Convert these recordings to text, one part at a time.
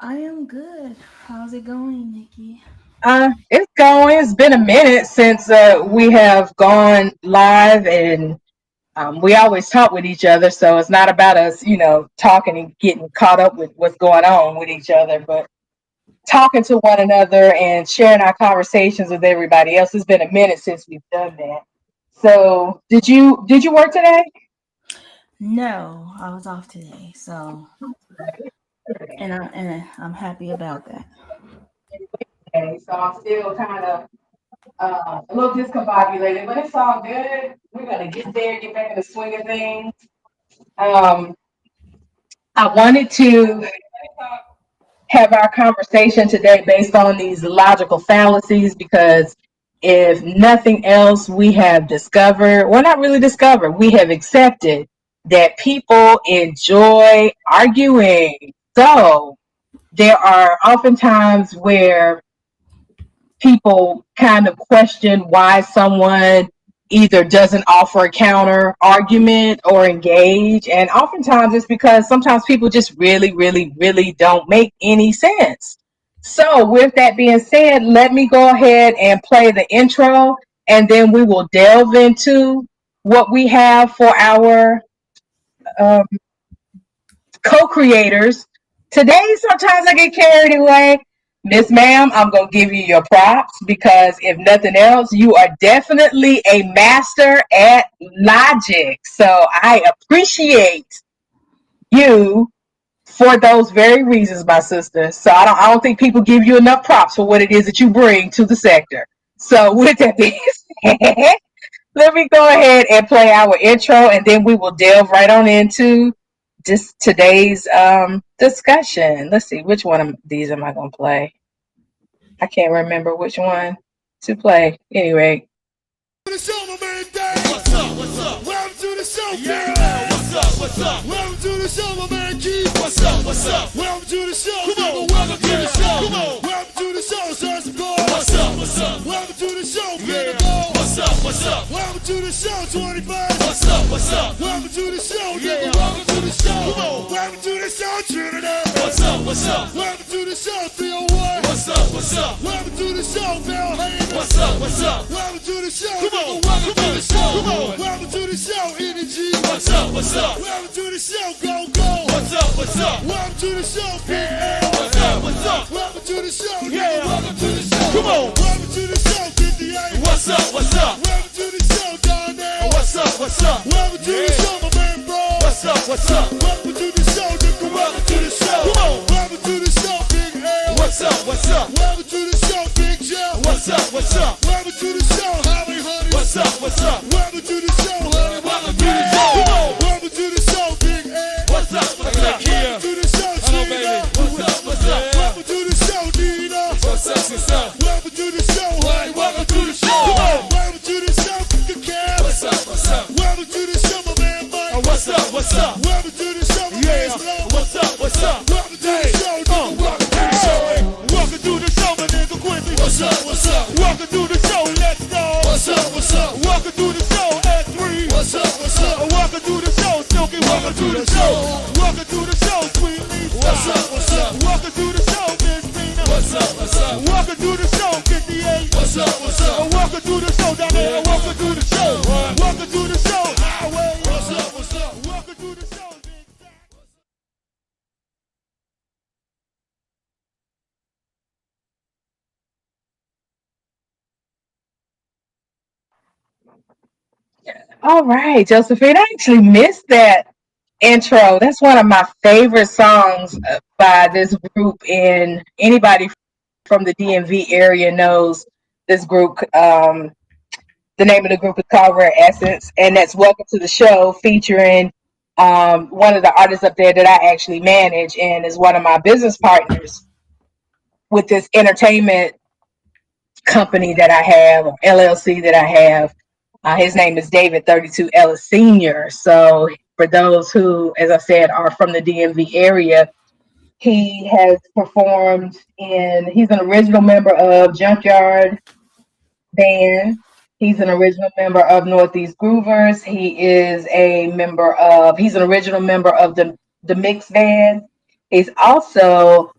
I am good. How's it going, Nikki? It's going. It's been a minute since we have gone live, and we always talk with each other. So it's not about us, talking and getting caught up with what's going on with each other, but talking to one another and sharing our conversations with everybody else. It's been a minute since we've done that. So did you work today? No, I was off today, so and I'm happy about that. Okay, so I'm still kind of a little discombobulated, but it's all good. We're gonna get there, get back in the swing of things. Um, I wanted to have our conversation today based on these logical fallacies because if nothing else, we have discovered, well, not really discovered, we have accepted that people enjoy arguing. So there are often times where people kind of question why someone either doesn't offer a counter argument or engage. And oftentimes it's because sometimes people just really, really, really don't make any sense. So, with that being said, let me go ahead and play the intro, and then we will delve into what we have for our um, co-creators. Today, sometimes I get carried away. Miss Ma'am, I'm going to give you your props because if nothing else, you are definitely a master at logic. So I appreciate you for those very reasons, my sister. So I don't think people give you enough props for what it is that you bring to the sector. So with that being said, let me go ahead and play our intro, and then we will delve right on into just today's discussion. Let's see, which one of these am I going to play? I can't remember which one to play. Anyway. The show, my man Dave. What's up? What's up? Welcome to the show, yeah. What's up? What's up? Welcome to the show, my man Keith. What's up? What's up? Welcome to the show. Come on, welcome to the show. Come on, welcome to the show, sir. What's up? What's up? Welcome to the show, yeah. What's up? What's up? Welcome to the show, 25. What's up? What's up? Welcome to the show, yeah. Welcome to the show. Come on, welcome to the show, Trinidad. What's up? What's up? Welcome to the show, 301. What's up? What's up? Welcome to the show, Bell Hayden. What's up? What's up? Welcome to the show. Come on, welcome to the show. Come on, welcome to the show, Energy. What's up? What's up? Welcome to the show, Go Go. What's up? What's up? Welcome to the show, Big L. What's up? What's up? Welcome to the show, yeah. Welcome to the show. Come on, welcome to the show, 58. What's up? What's up? Welcome to the show, Donnell. What's up? What's up? Welcome to the show, my man, bro. What's up? What's up? Welcome to the show, Nickel. Welcome to the show. Come on, welcome to the show, Big L. What's up? What's up? Welcome to the show, Big Jeff. What's up? What's up? Welcome to the show, Holly Honey. What's up? What's up? Welcome to the show, honey. Welcome to the show. Come on, welcome to the show, Big Ed. What's up? What's up? Welcome to the show, Gina. What's up? What's up? Welcome to the show, Nina. What's up? What's up? Welcome to the show, honey. Welcome to the show. Come on, welcome to the show, the Cab. What's up? What's up? Welcome to the show, my man Mike. What's up? What's up? Welcome to the show, my man Slow. What's up? What's up? Welcome to the show, nigga. Welcome to the show. Welcome to the show, my nigga Quincy. What's up? What's up? Welcome to the show, Let's Go. What's up? What's up? Welcome to the show, S3. What's up? What's up? Welcome to the show, Silky. Welcome to the show. Welcome to the show, Sweet Lisa. What's up? What's up? Welcome to the show, Miss Tina. What's up? What's up? Welcome to the show, 58. What's up? What's up? Welcome to the show, down there. Welcome to the show. Welcome to the show, Highway. What's up? What's up? Welcome to the show, Big Zach. All right, Josephine, I actually missed that intro. That's one of my favorite songs by this group, and anybody from the DMV area knows this group. The name of the group is called Rare Essence, and that's Welcome to the Show, featuring one of the artists up there that I actually manage and is one of my business partners with this entertainment company that I have, or LLC that I have. His name is David 32 Ellis Sr. So for those who, as I said, are from the DMV area, he has performed he's an original member of Junkyard Band. He's an original member of Northeast Groovers. He's an original member of the Mix Band. He's also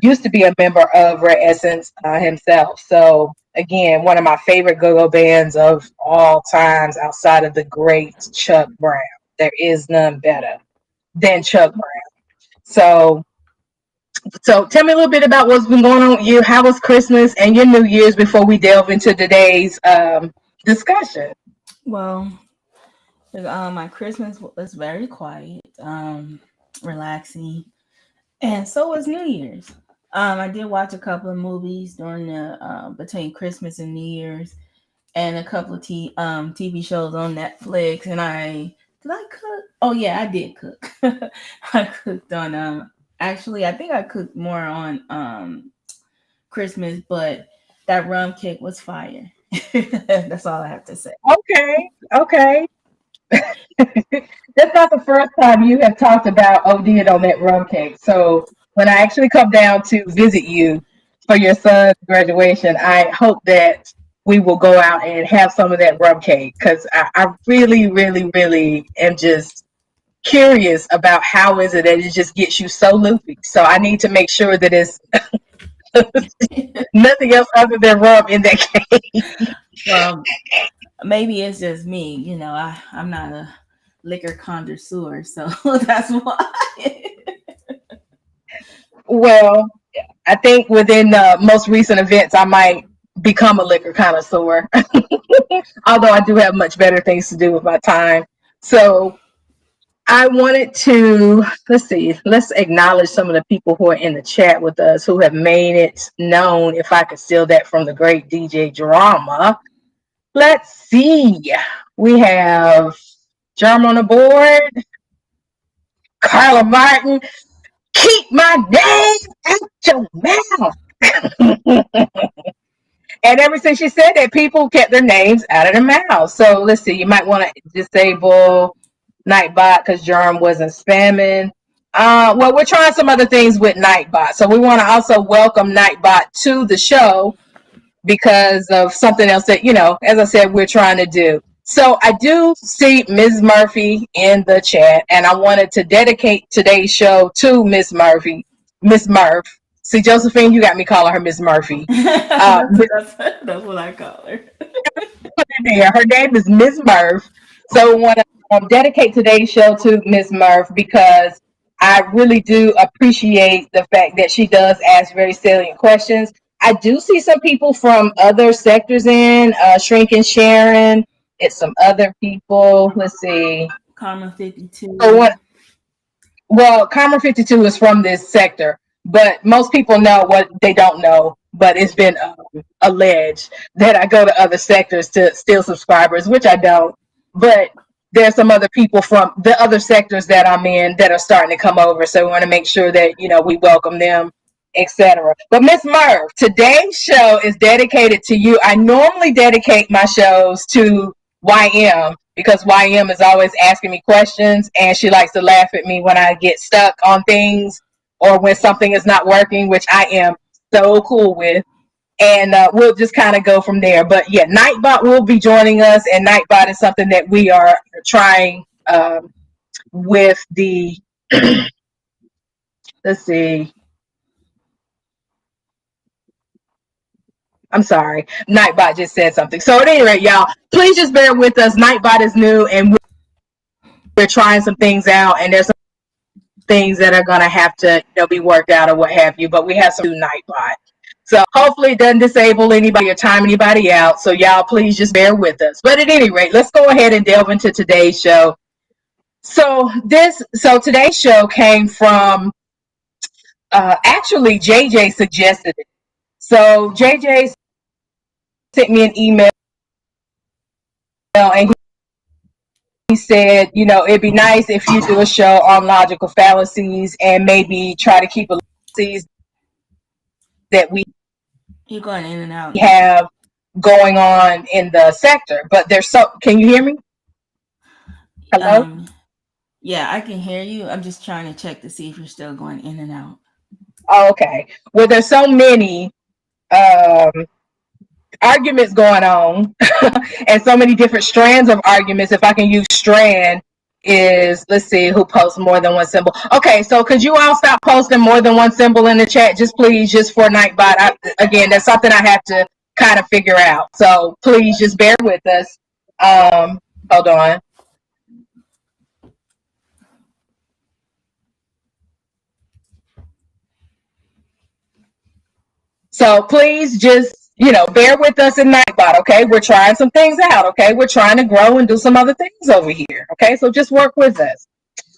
used to be a member of Red Essence himself. So again, one of my favorite go-go bands of all times outside of the great Chuck Brown. There is none better than Chuck Brown. So tell me a little bit about what's been going on with you. How was Christmas and your New Year's before we delve into today's discussion? Well, my Christmas was very quiet, relaxing, and so was New Year's. I did watch a couple of movies during the between Christmas and New Year's, and a couple of TV shows on Netflix. And did I cook? Oh yeah, I did cook. I cooked on actually I think I cooked more on Christmas, but that rum cake was fire. That's all I have to say. Okay. That's not the first time you have talked about ODing on that rum cake. So when I actually come down to visit you for your son's graduation, I hope that we will go out and have some of that rum cake because I really, really, really am just curious about how is it that it just gets you so loopy. So I need to make sure that it's nothing else other than rum in that cake. Well, maybe it's just me. I'm not a liquor connoisseur, so that's why. Well, I think within the most recent events, I might become a liquor connoisseur, although I do have much better things to do with my time. So I wanted to, let's acknowledge some of the people who are in the chat with us who have made it known, if I could steal that from the great DJ Drama. Let's see. We have Germ on the board, Carla Martin. Keep my name out your mouth. And ever since she said that, people kept their names out of their mouth. So let's see. You might want to disable Nightbot because Germ wasn't spamming. Well, we're trying some other things with Nightbot. So we want to also welcome Nightbot to the show because of something else that, as I said, we're trying to do. So I do see Ms. Murphy in the chat, and I wanted to dedicate today's show to Miss Murphy, Miss Murph. See, Josephine, you got me calling her Miss Murphy. That's what I call her. Her name is Miss Murph. So we want to dedicate today's show to Miss Murph because I really do appreciate the fact that she does ask very salient questions. I do see some people from other sectors in, Shrink and Sharon. It's some other people. Let's see. Karma 52. Well, Karma 52 is from this sector, but most people know what they don't know. But it's been alleged that I go to other sectors to steal subscribers, which I don't. But there's some other people from the other sectors that I'm in that are starting to come over. So we want to make sure that, we welcome them, etc. But Miss Merv, today's show is dedicated to you. I normally dedicate my shows to YM because YM is always asking me questions and she likes to laugh at me when I get stuck on things or when something is not working, which I am so cool with. And we'll just kind of go from there. But yeah, Nightbot will be joining us, and Nightbot is something that we are trying with the let's see. I'm sorry. Nightbot just said something. So at any rate, y'all, please just bear with us. Nightbot is new and we're trying some things out, and there's some things that are going to have to be worked out or what have you, but we have some new Nightbot. So hopefully it doesn't disable anybody or time anybody out. So y'all, please just bear with us. But at any rate, let's go ahead and delve into today's show. So today's show came from, actually JJ suggested it. So JJ sent me an email and he said, it'd be nice if you do a show on logical fallacies and maybe try to keep a fallacies that we You're going in and out. have going on in the sector. But can you hear me? Hello? Yeah, I can hear you. I'm just trying to check to see if you're still going in and out. Oh, okay. Well, there's so many arguments going on and so many different strands of arguments, if I can use strand, is, let's see, who posts more than one symbol. Okay, so could you all stop posting more than one symbol in the chat, just please, just for Nightbot. Again, that's something I have to kind of figure out. So please just bear with us. Hold on. So please just, bear with us in Nightbot, okay? We're trying some things out, okay? We're trying to grow and do some other things over here, okay? So just work with us.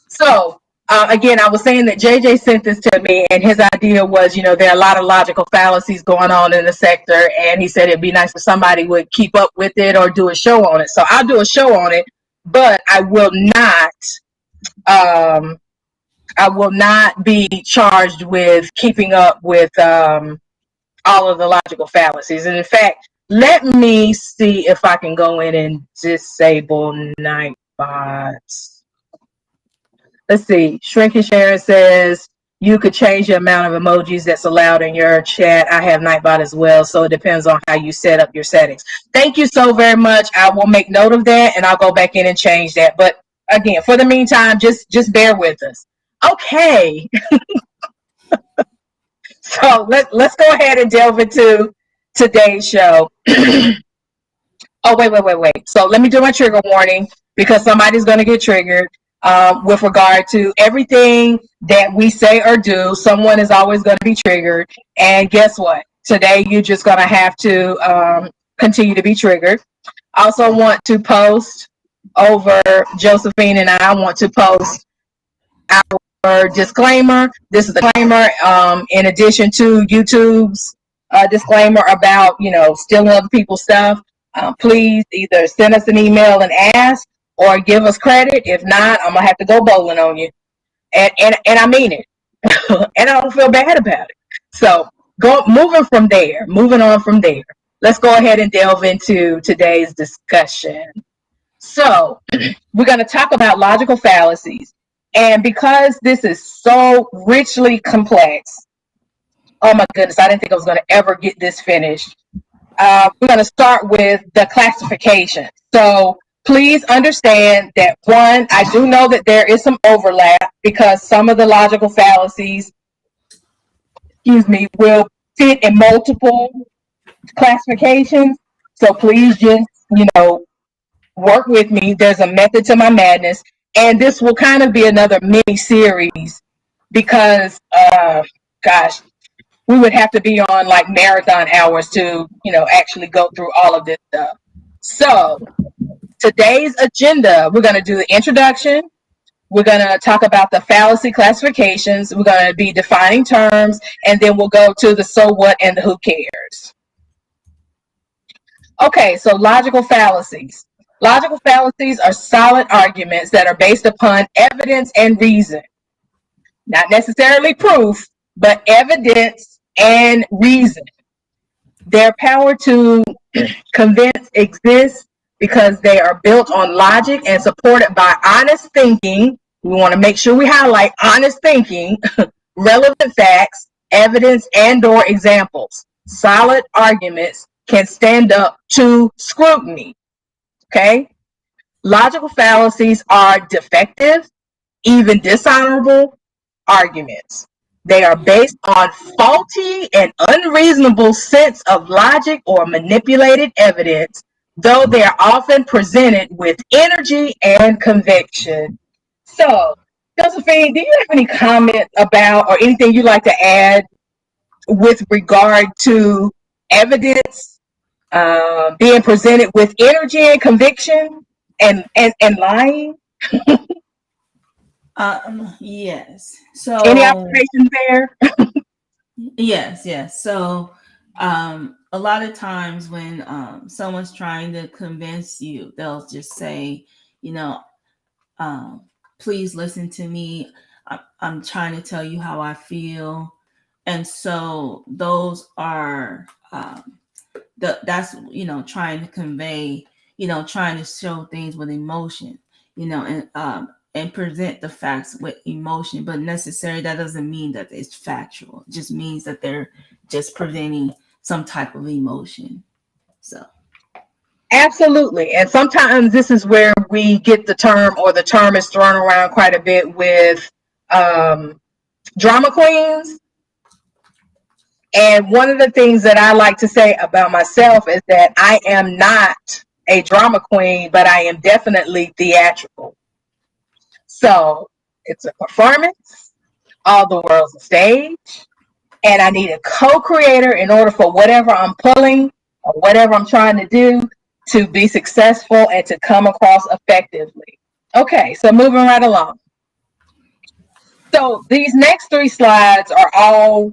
So, again, I was saying that JJ sent this to me, and his idea was, there are a lot of logical fallacies going on in the sector, and he said it'd be nice if somebody would keep up with it or do a show on it. So I'll do a show on it, but I will not be charged with keeping up with all of the logical fallacies. And in fact, let me see if I can go in and disable Nightbots. Let's see. Shrinking Sharon says you could change the amount of emojis that's allowed in your chat. I have Nightbot as well, so it depends on how you set up your settings. Thank you so very much. I will make note of that, and I'll go back in and change that. But again, for the meantime, just bear with us. Okay. So let's go ahead and delve into today's show. Oh, wait. So let me do my trigger warning, because somebody's going to get triggered with regard to everything that we say or do. Someone is always going to be triggered. And guess what? Today, you're just going to have to continue to be triggered. I also want to post over, Josephine and I want to post our disclaimer. This is the disclaimer in addition to YouTube's disclaimer about, stealing other people's stuff. Please either send us an email and ask, or give us credit. If not, I'm gonna have to go bowling on you, and I mean it, and I don't feel bad about it. So moving on from there. Let's go ahead and delve into today's discussion. So we're going to talk about logical fallacies, and because this is so richly complex, oh my goodness, I didn't think I was going to ever get this finished. We're going to start with the classification. So please understand that, one, I do know that there is some overlap, because some of the logical fallacies, will fit in multiple classifications. So please just, work with me. There's a method to my madness, and this will kind of be another mini series, because, gosh, we would have to be on like marathon hours to, actually go through all of this stuff. So today's agenda, we're going to do the introduction. We're going to talk about the fallacy classifications. We're going to be defining terms, and then we'll go to the so what and the who cares. Okay, so logical fallacies. Logical fallacies are solid arguments that are based upon evidence and reason. Not necessarily proof, but evidence and reason. Their power to convince exists because they are built on logic and supported by honest thinking. We want to make sure we highlight honest thinking, relevant facts, evidence, and/or examples. Solid arguments can stand up to scrutiny. Okay? Logical fallacies are defective, even dishonorable arguments. They are based on faulty and unreasonable sense of logic or manipulated evidence, though they are often presented with energy and conviction. So, Josephine, do you have any comment about, or anything you'd like to add with regard to evidence being presented with energy and conviction and lying? Yes. So Any observations there? yes. So a lot of times when someone's trying to convince you, they'll just say, please listen to me. I'm trying to tell you how I feel. And so those are that's trying to convey, trying to show things with emotion, and present the facts with emotion, but necessarily that doesn't mean that it's factual. It just means that they're just presenting some type of emotion. So Absolutely. And sometimes this is where we get the term, or the term is thrown around quite a bit with drama queens. And one of the things that I like to say about myself is that I am not a drama queen, but I am definitely theatrical. So it's a performance, all the world's a stage, and I need a co-creator in order for whatever I'm pulling or whatever I'm trying to do to be successful and to come across effectively. Okay, so moving right along. So these next three slides are all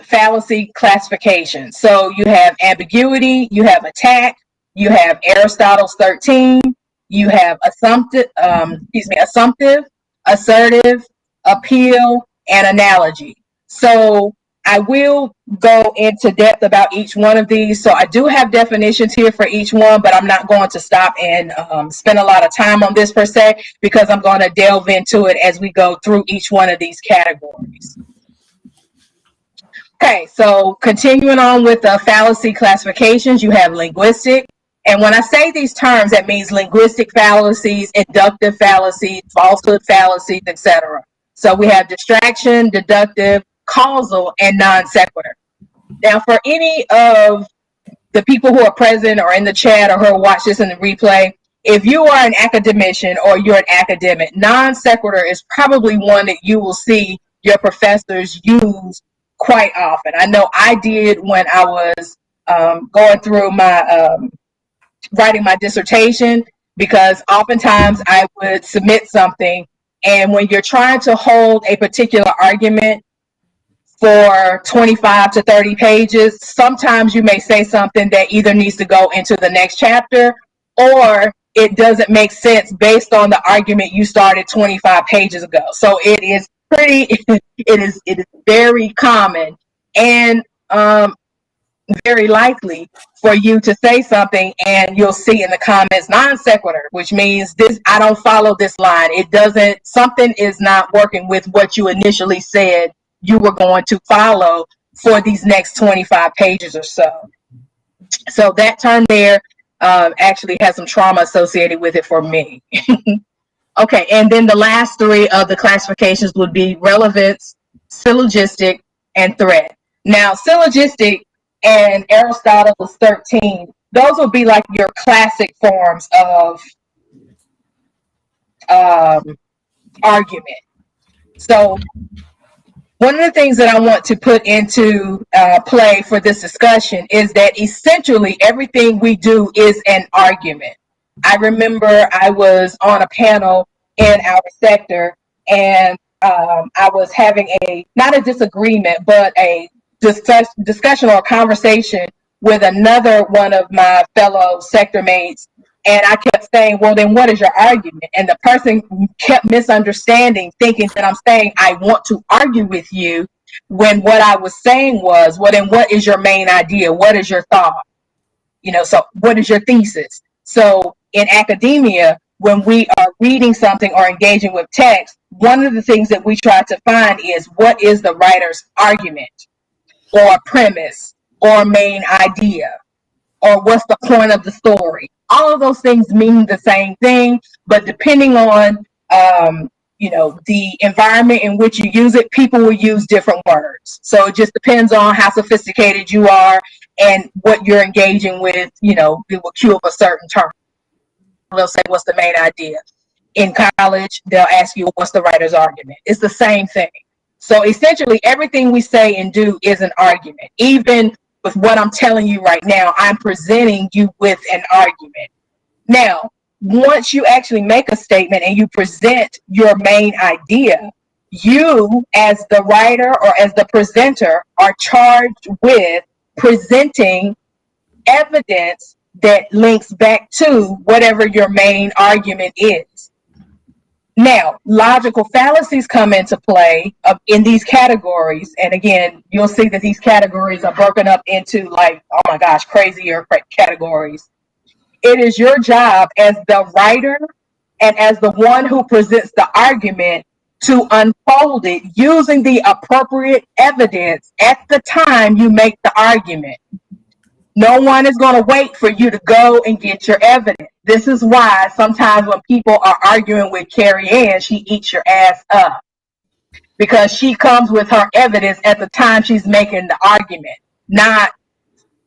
fallacy classifications. So you have ambiguity, you have attack, you have Aristotle's 13, you have assumptive, assertive, appeal, and analogy. So I will go into depth about each one of these. So I do have definitions here for each one, but I'm not going to stop and spend a lot of time on this per se, because I'm going to delve into it as we go through each one of these categories. Okay, so continuing on with the fallacy classifications, you have linguistic. And when I say these terms, that means linguistic fallacies, inductive fallacies, falsehood fallacies, etc. So we have distraction, deductive, causal, and non-sequitur. Now, for any of the people who are present or in the chat or who will watch this in the replay, if you are an academician or you're an academic, non-sequitur is probably one that you will see your professors use quite often. I know I did when I was going through my writing my dissertation, because oftentimes I would submit something, and when you're trying to hold a particular argument for 25 to 30 pages, sometimes you may say something that either needs to go into the next chapter, or it doesn't make sense based on the argument you started 25 pages ago. So it is it is very common and very likely for you to say something and you'll see in the comments non sequitur, which means this, I don't follow this line. It doesn't, something is not working with what you initially said you were going to follow for these next 25 pages or so. So that term there actually has some trauma associated with it for me. Okay, and then the last three of the classifications would be relevance, syllogistic, and threat. Now, syllogistic and Aristotle's 13, those would be like your classic forms of argument. So one of the things that I want to put into play for this discussion is that essentially everything we do is an argument. I remember I was on a panel in our sector, and I was having not a disagreement, but a discussion or conversation with another one of my fellow sector mates. And I kept saying, well, then what is your argument? And the person kept misunderstanding, thinking that I'm saying I want to argue with you, when what I was saying was, well, then what is your main idea? What is your thought? So what is your thesis? So in academia, when we are reading something or engaging with text, one of the things that we try to find is, what is the writer's argument or premise or main idea, or what's the point of the story? All of those things mean the same thing, but depending on the environment in which you use it, people will use different words. So it just depends on how sophisticated you are and what you're engaging with. It will cue up a certain term. They'll say, what's the main idea? In college, they'll ask you, what's the writer's argument? It's the same thing. So essentially, everything we say and do is an argument. Even with what I'm telling you right now, I'm presenting you with an argument. Now, once you actually make a statement and you present your main idea, you as the writer or as the presenter are charged with presenting evidence that links back to whatever your main argument is. Now, logical fallacies come into play in these categories. And again, you'll see that these categories are broken up into crazier categories. It is your job as the writer and as the one who presents the argument to unfold it using the appropriate evidence at the time you make the argument. No one is going to wait for you to go and get your evidence. This is why sometimes when people are arguing with Carrie Ann, she eats your ass up, because she comes with her evidence at the time she's making the argument, not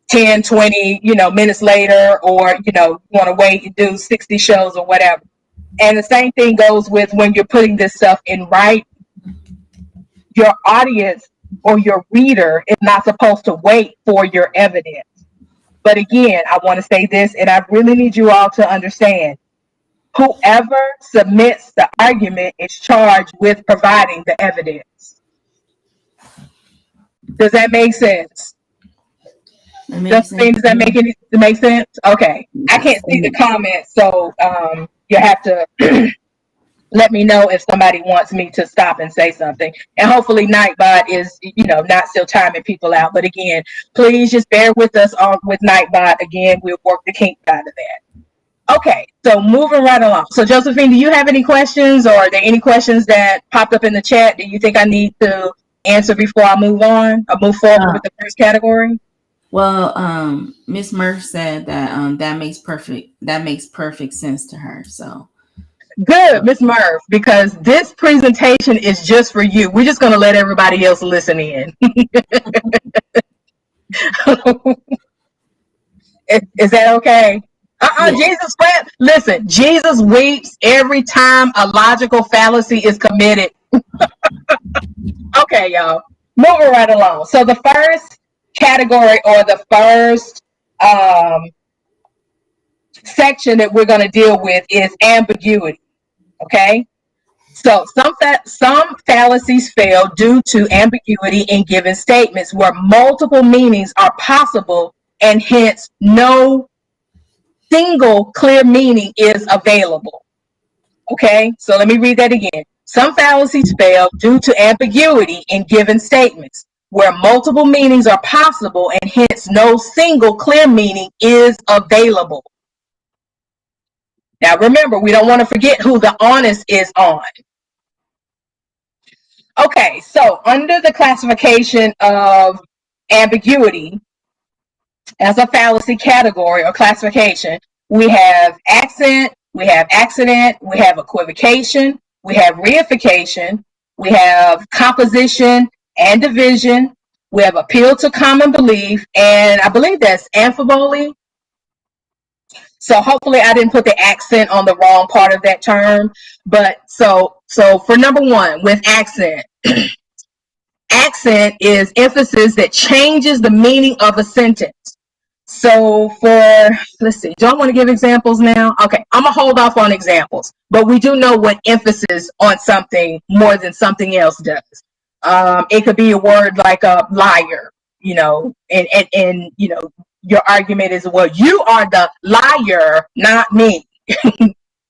10, 20, minutes later, or, want to wait and do 60 shows or whatever. And the same thing goes with when you're putting this stuff in writing. Your audience or your reader is not supposed to wait for your evidence. But again, I want to say this, and I really need you all to understand. Whoever submits the argument is charged with providing the evidence. Does that make sense? Does that make sense? Okay. I can't see the comments, so you have to let me know if somebody wants me to stop and say something. And hopefully Nightbot is, not still timing people out. But again, please just bear with us with Nightbot. Again, we'll work the kinks out of that. Okay, so moving right along. So Josephine, do you have any questions, or are there any questions that popped up in the chat that you think I need to answer before I move on or move forward with the first category? Well, Miss Murph said that that makes perfect sense to her. So good, Miss Murph, because this presentation is just for you. We're just going to let everybody else listen in. Is that okay? Yes. Jesus wept. Listen, Jesus weeps every time a logical fallacy is committed. Okay, y'all. Moving right along. So the first category, or the first section that we're going to deal with, is ambiguity. Okay? So some fallacies fail due to ambiguity in given statements where multiple meanings are possible and hence no single clear meaning is available. Okay, so let me read that again. Some fallacies fail due to ambiguity in given statements where multiple meanings are possible and hence no single clear meaning is available. Now remember, we don't want to forget who the onus is on. Okay, so under the classification of ambiguity as a fallacy category or classification, we have accent, we have accident, we have equivocation, we have reification, we have composition and division, we have appeal to common belief, and I believe that's amphiboly. So hopefully I didn't put the accent on the wrong part of that term. But so for number one, with accent, accent is emphasis that changes the meaning of a sentence. So let's see, do I want to give examples now? Okay, I'm going to hold off on examples, but we do know what emphasis on something more than something else does. It could be a word like a liar, and your argument is, well, you are the liar, not me.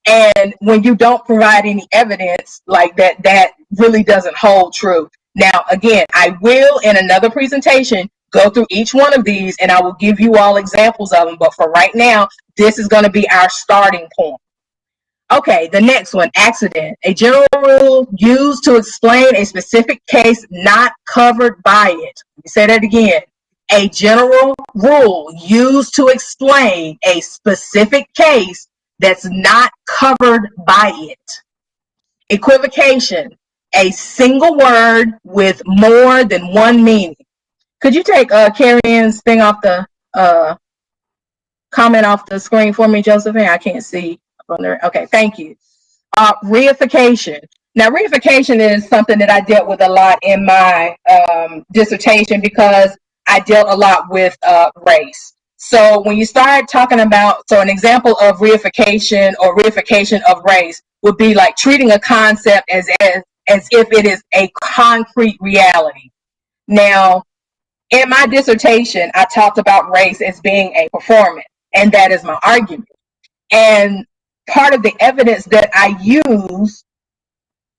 And when you don't provide any evidence like that, that really doesn't hold true. Now, again, I will, in another presentation, go through each one of these and I will give you all examples of them. But for right now, this is going to be our starting point. Okay, the next one, accident. A general rule used to explain a specific case not covered by it. Let me say that again. A general rule used to explain a specific case that's not covered by it. Equivocation. A single word with more than one meaning. Could you take Carrie Ann's thing off the comment off the screen for me, Josephine? I can't see on there. Okay, thank you. Reification. Now, reification is something that I dealt with a lot in my dissertation because I dealt a lot with race. So when you start talking about, so an example of reification or reification of race would be like treating a concept as if it is a concrete reality. Now, in my dissertation, I talked about race as being a performance, and that is my argument. And part of the evidence that I use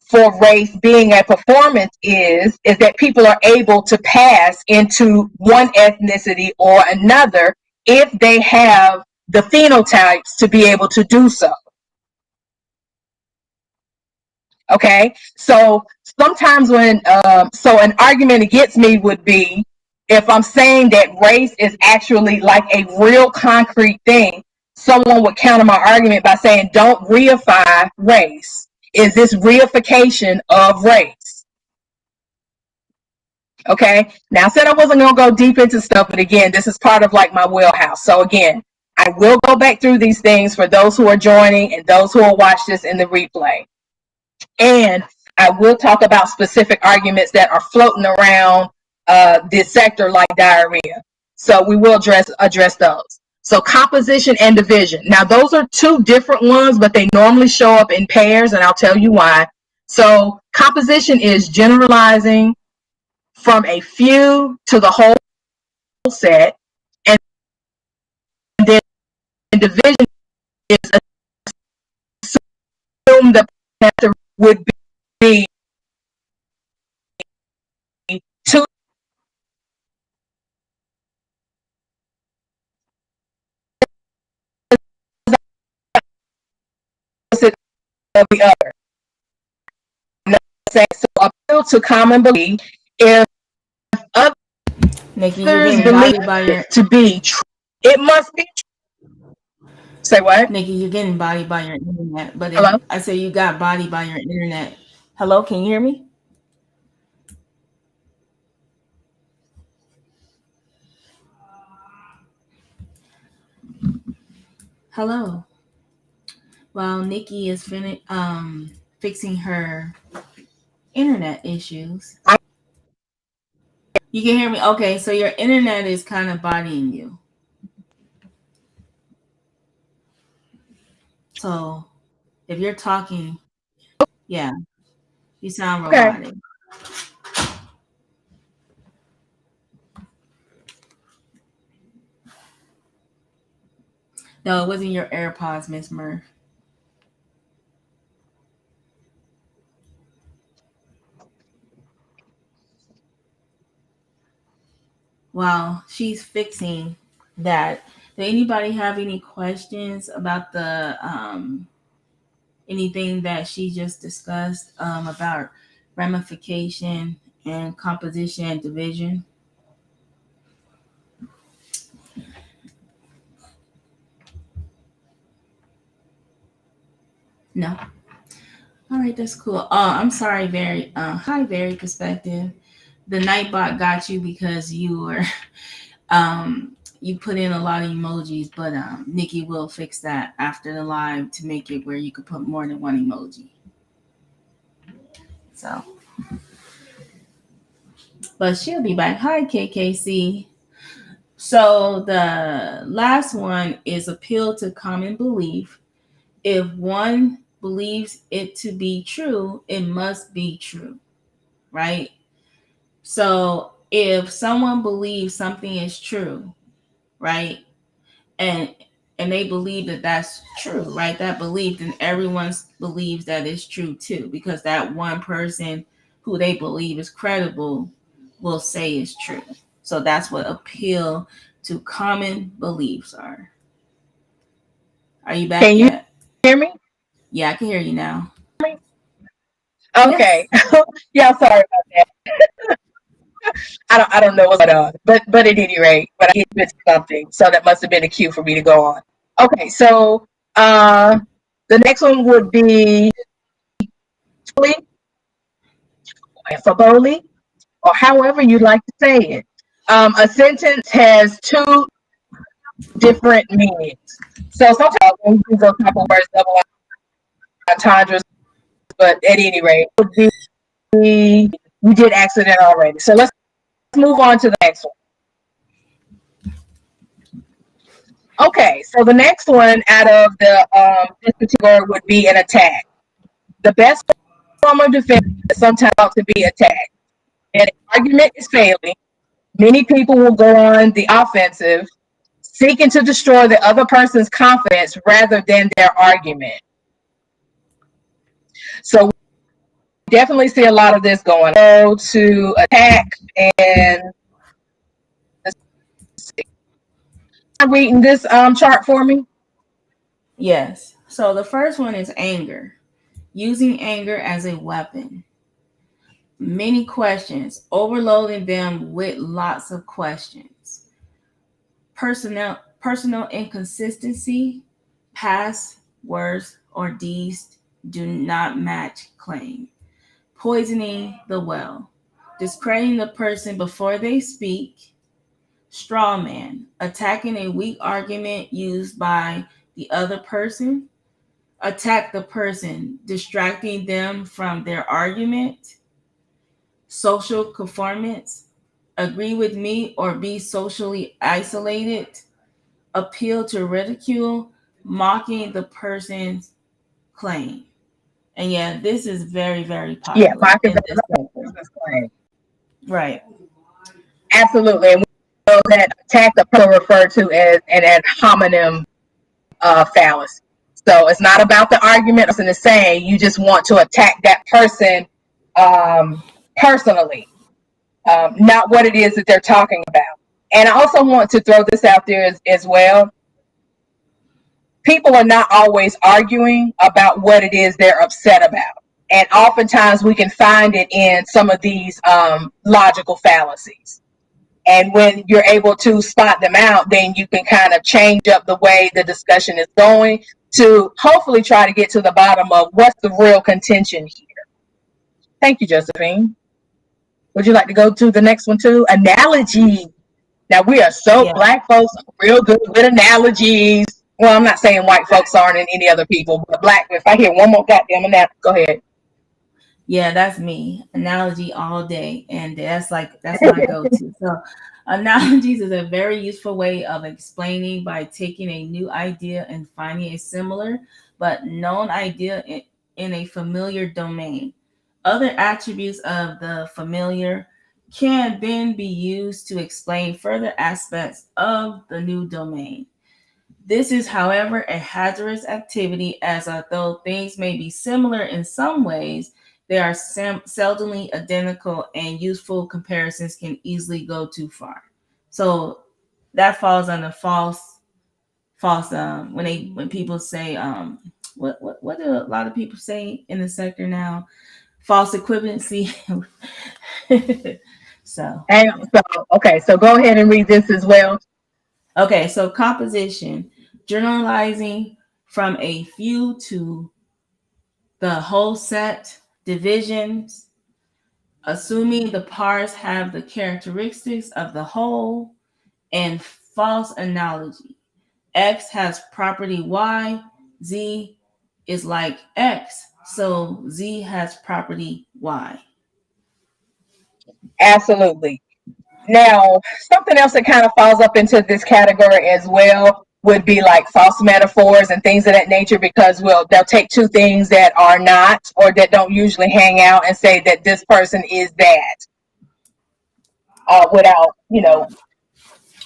for race being a performance is that people are able to pass into one ethnicity or another if they have the phenotypes to be able to do so. Okay, so sometimes when, so an argument against me would be, if I'm saying that race is actually like a real concrete thing, someone would counter my argument by saying, don't reify race. Is this reification of race? Okay. Now I said I wasn't going to go deep into stuff, but again, this is part of like my wheelhouse. So again, I will go back through these things for those who are joining and those who will watch this in the replay. And I will talk about specific arguments that are floating around this sector like diarrhea. So we will address those. So composition and division. Now those are two different ones, but they normally show up in pairs, and I'll tell you why. So composition is generalizing from a few to the whole set, and then division is assume the answer would be two of the other. So appeal to common belief. If others Nikki, you're getting believe bodied by your it to be true, it must be true. Say what? Nikki, you're getting bodied by your internet. But Hello? I say you got bodied by your internet. Hello, can you hear me? Hello. While Nikki is fixing her internet issues. You can hear me? Okay, so your internet is kind of bodying you. So if you're talking, yeah, you sound robotic. Okay. No, it wasn't your AirPods, Miss Murph. While she's fixing that, did anybody have any questions about the anything that she just discussed about ramification and composition and division? No. All right, that's cool. I'm sorry, Very. Hi, Very Perspective. The Nightbot got you because you were you put in a lot of emojis, but Nikki will fix that after the live to make it where you could put more than one emoji. So, but she'll be back. Hi, KKC. So the last one is appeal to common belief. If one believes it to be true, it must be true, right? So if someone believes something is true, right, and they believe that that's true, right, that belief, then everyone believes that it's true too, because that one person who they believe is credible will say is true. So that's what appeal to common beliefs are. Are you back yet? Can you hear me? Yeah, I can hear you now. Okay. Yes. Yeah, sorry about that. I don't know what's going on, but at any rate, but I did miss something, so that must have been a cue for me to go on. Okay, so the next one would be affably, or however you like to say it. A sentence has two different meanings. So sometimes we use those type of words, double entendres, but at any rate, would be we did accident already. So let's move on to the next one. Okay, so the next one out of the this particular would be an attack. The best form of defense is sometimes to be attacked. And an argument is failing. Many people will go on the offensive, seeking to destroy the other person's confidence rather than their argument. So we definitely see a lot of this going on. To attack, and reading this chart for me? Yes. So the first one is anger. Using anger as a weapon. many questions, overloading them with lots of questions. Personal inconsistency, past words or deeds do not match claim. Poisoning the well, discrediting the person before they speak. Straw man, attacking a weak argument used by the other person. Attack the person, distracting them from their argument. Social conformance, agree with me or be socially isolated. Appeal to ridicule, mocking the person's claim. And yeah, this is very, very Yeah, popular Marcus in this sector. claim. Right. Absolutely. And we know that attack the person referred to as an ad hominem fallacy. So it's not about the argument person is saying, you just want to attack that person personally, not what it is that they're talking about. And I also want to throw this out there as well. People are not always arguing about what it is they're upset about. And oftentimes we can find it in some of these logical fallacies. And when you're able to spot them out, then you can kind of change up the way the discussion is going to hopefully try to get to the bottom of what's the real contention here. Thank you, Josephine. Would you like to go to the next one too? Analogy. Now we are so Black folks are real good with analogies. Well, I'm not saying white folks aren't and any other people, but Black, if I hear one more goddamn analogy, go ahead. Yeah, that's me. Analogy all day. And that's my go-to. So analogies is a very useful way of explaining by taking a new idea and finding a similar but known idea in a familiar domain. Other attributes of the familiar can then be used to explain further aspects of the new domain. This is, however, a hazardous activity, as although things may be similar in some ways, they are seldomly identical, and useful comparisons can easily go too far. So that falls under false. When people say what do a lot of people say in the sector now? False equivalency. So go ahead and read this as well. Okay, so composition, generalizing from a few to the whole set. Divisions, assuming the parts have the characteristics of the whole. And false analogy, X has property Y, Z is like X, so Z has property Y. Absolutely. Now, something else that kind of falls up into this category as well would be like false metaphors and things of that nature, because they'll take two things that are not or that don't usually hang out and say that this person is that without,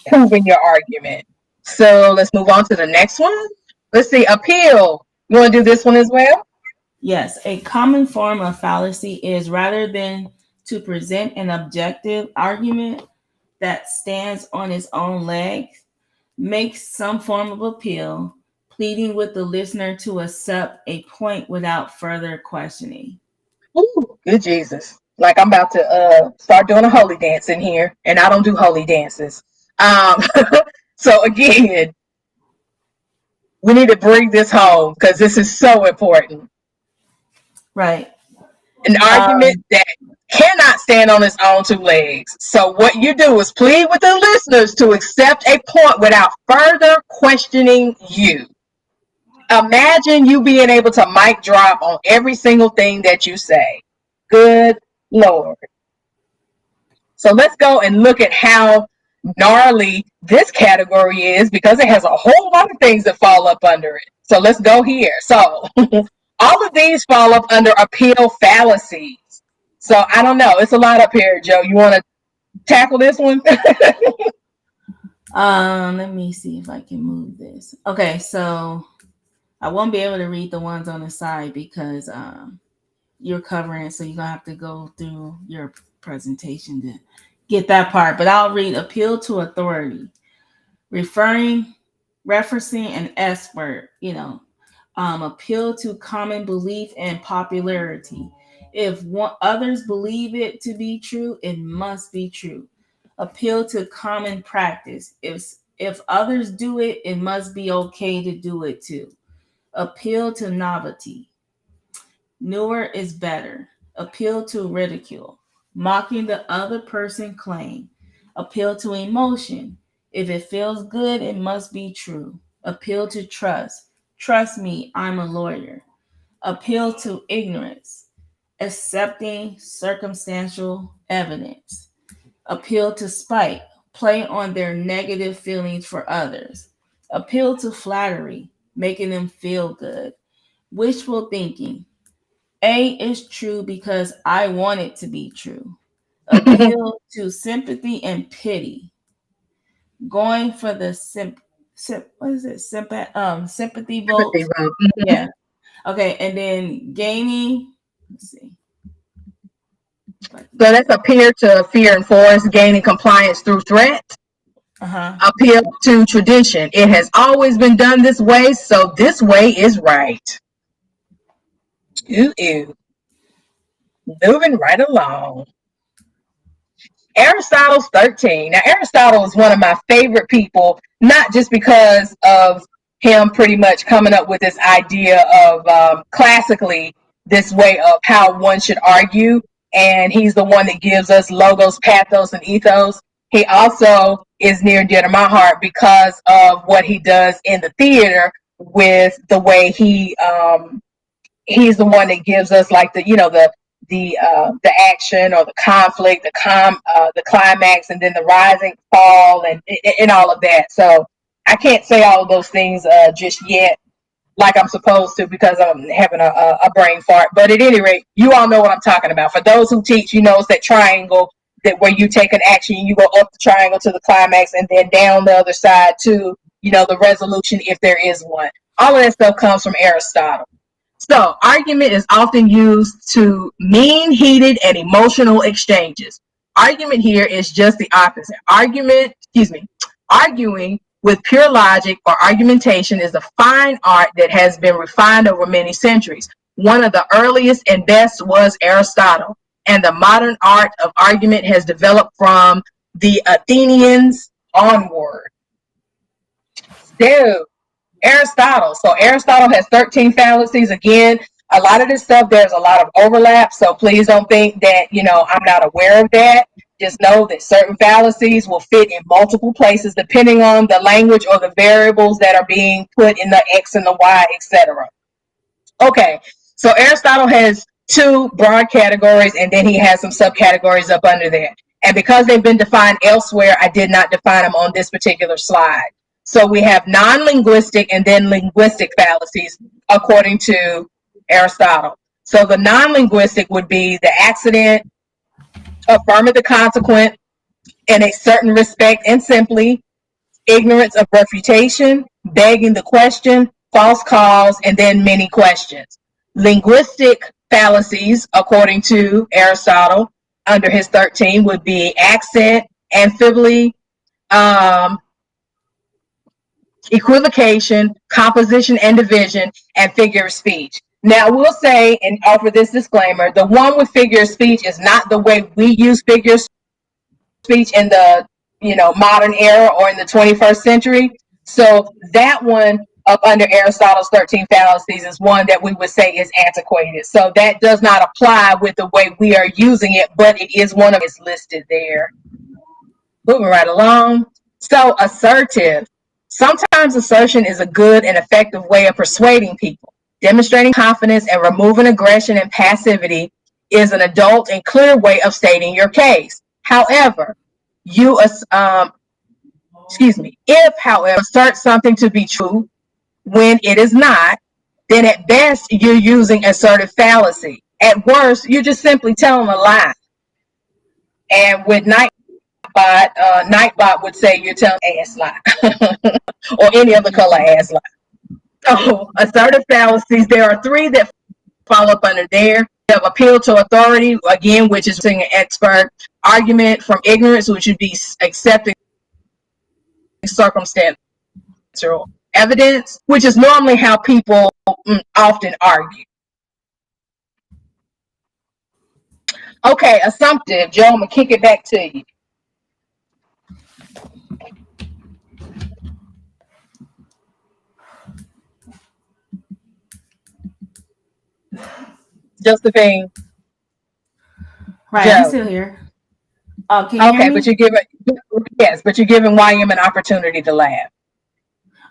proving your argument. So let's move on to the next one. Let's see, appeal. You want to do this one as well? Yes, a common form of fallacy is rather than to present an objective argument that stands on its own legs, makes some form of appeal, pleading with the listener to accept a point without further questioning. Ooh, good Jesus. Like I'm about to start doing a holy dance in here, and I don't do holy dances. So again, we need to bring this home because this is so important. Right. An argument that cannot stand on its own two legs. So what you do is plead with the listeners to accept a point without further questioning you. Imagine you being able to mic drop on every single thing that you say. Good Lord. So let's go and look at how gnarly this category is, because it has a whole lot of things that fall up under it. So let's go here. So all of these fall up under appeal fallacies. So I don't know. It's a lot up here, Joe. You want to tackle this one? Let me see if I can move this. Okay, so I won't be able to read the ones on the side because you're covering it, so you're gonna have to go through your presentation to get that part. But I'll read appeal to authority, referencing an expert, appeal to common belief and popularity, If others believe it to be true, it must be true. Appeal to common practice. If others do it, it must be okay to do it too. Appeal to novelty. Newer is better. Appeal to ridicule. Mocking the other person claim. Appeal to emotion. If it feels good, it must be true. Appeal to trust. Trust me, I'm a lawyer. Appeal to ignorance. Accepting circumstantial evidence. Appeal to spite. Play on their negative feelings for others. Appeal to flattery. Making them feel good. Wishful thinking. A is true because I want it to be true. Appeal to sympathy and pity. Going for the sympathy vote. Yeah. Okay, and then gaining. Let's see. So that's appeal to fear and force, gaining compliance through threat. Appeal to tradition. It has always been done this way, so this way is right. Ooh. Moving right along. Aristotle's 13. Now, Aristotle is one of my favorite people, not just because of him pretty much coming up with this idea of classically this way of how one should argue, and he's the one that gives us logos, pathos, and ethos. He also is near and dear to my heart because of what he does in the theater with the way he's the one that gives us like the action or the conflict, the climax, and then the rising, fall, and all of that. So I can't say all of those things just yet, like I'm supposed to, because I'm having a brain fart. But at any rate, you all know what I'm talking about. For those who teach, it's that triangle that where you take an action, you go up the triangle to the climax, and then down the other side to the resolution if there is one. All of that stuff comes from Aristotle. So, argument is often used to mean heated and emotional exchanges. Argument here is just the opposite. Arguing with pure logic or argumentation is a fine art that has been refined over many centuries. One of the earliest and best was Aristotle, and the modern art of argument has developed from the Athenians onward. So, Aristotle. So Aristotle has 13 fallacies. Again, a lot of this stuff, there's a lot of overlap. So please don't think that, I'm not aware of that. Just know that certain fallacies will fit in multiple places depending on the language or the variables that are being put in the X and the Y, etc. Okay, so Aristotle has two broad categories, and then he has some subcategories up under there. And because they've been defined elsewhere, I did not define them on this particular slide. So we have non-linguistic and then linguistic fallacies according to Aristotle. So the non-linguistic would be the accident, affirming the consequent in a certain respect and simply, ignorance of refutation, begging the question, false cause, and then many questions. Linguistic fallacies, according to Aristotle, under his 13, would be accent, amphibly, equivocation, composition and division, and figure of speech. Now, we'll say and offer this disclaimer, the one with figure of speech is not the way we use figure of speech in the modern era or in the 21st century. So that one up under Aristotle's 13 fallacies is one that we would say is antiquated. So that does not apply with the way we are using it, but it is one of it's listed there. Moving right along. So assertive. Sometimes assertion is a good and effective way of persuading people. Demonstrating confidence and removing aggression and passivity is an adult and clear way of stating your case. However, if, however, assert something to be true when it is not, then at best you're using assertive fallacy. At worst, you're just simply telling a lie. And with Nightbot would say you're telling ass lie or any other color ass lie. So assertive fallacies, there are three that fall up under there. You have appeal to authority, again, which is an expert. Argument from ignorance, which would be accepting circumstantial evidence, which is normally how people often argue. Okay, assumptive. Joe, I'm gonna kick it back to you. Josephine, Right, I'm Joe. still here. Oh, can you hear Okay, but me? you're giving yes, but you're giving YM an opportunity to laugh.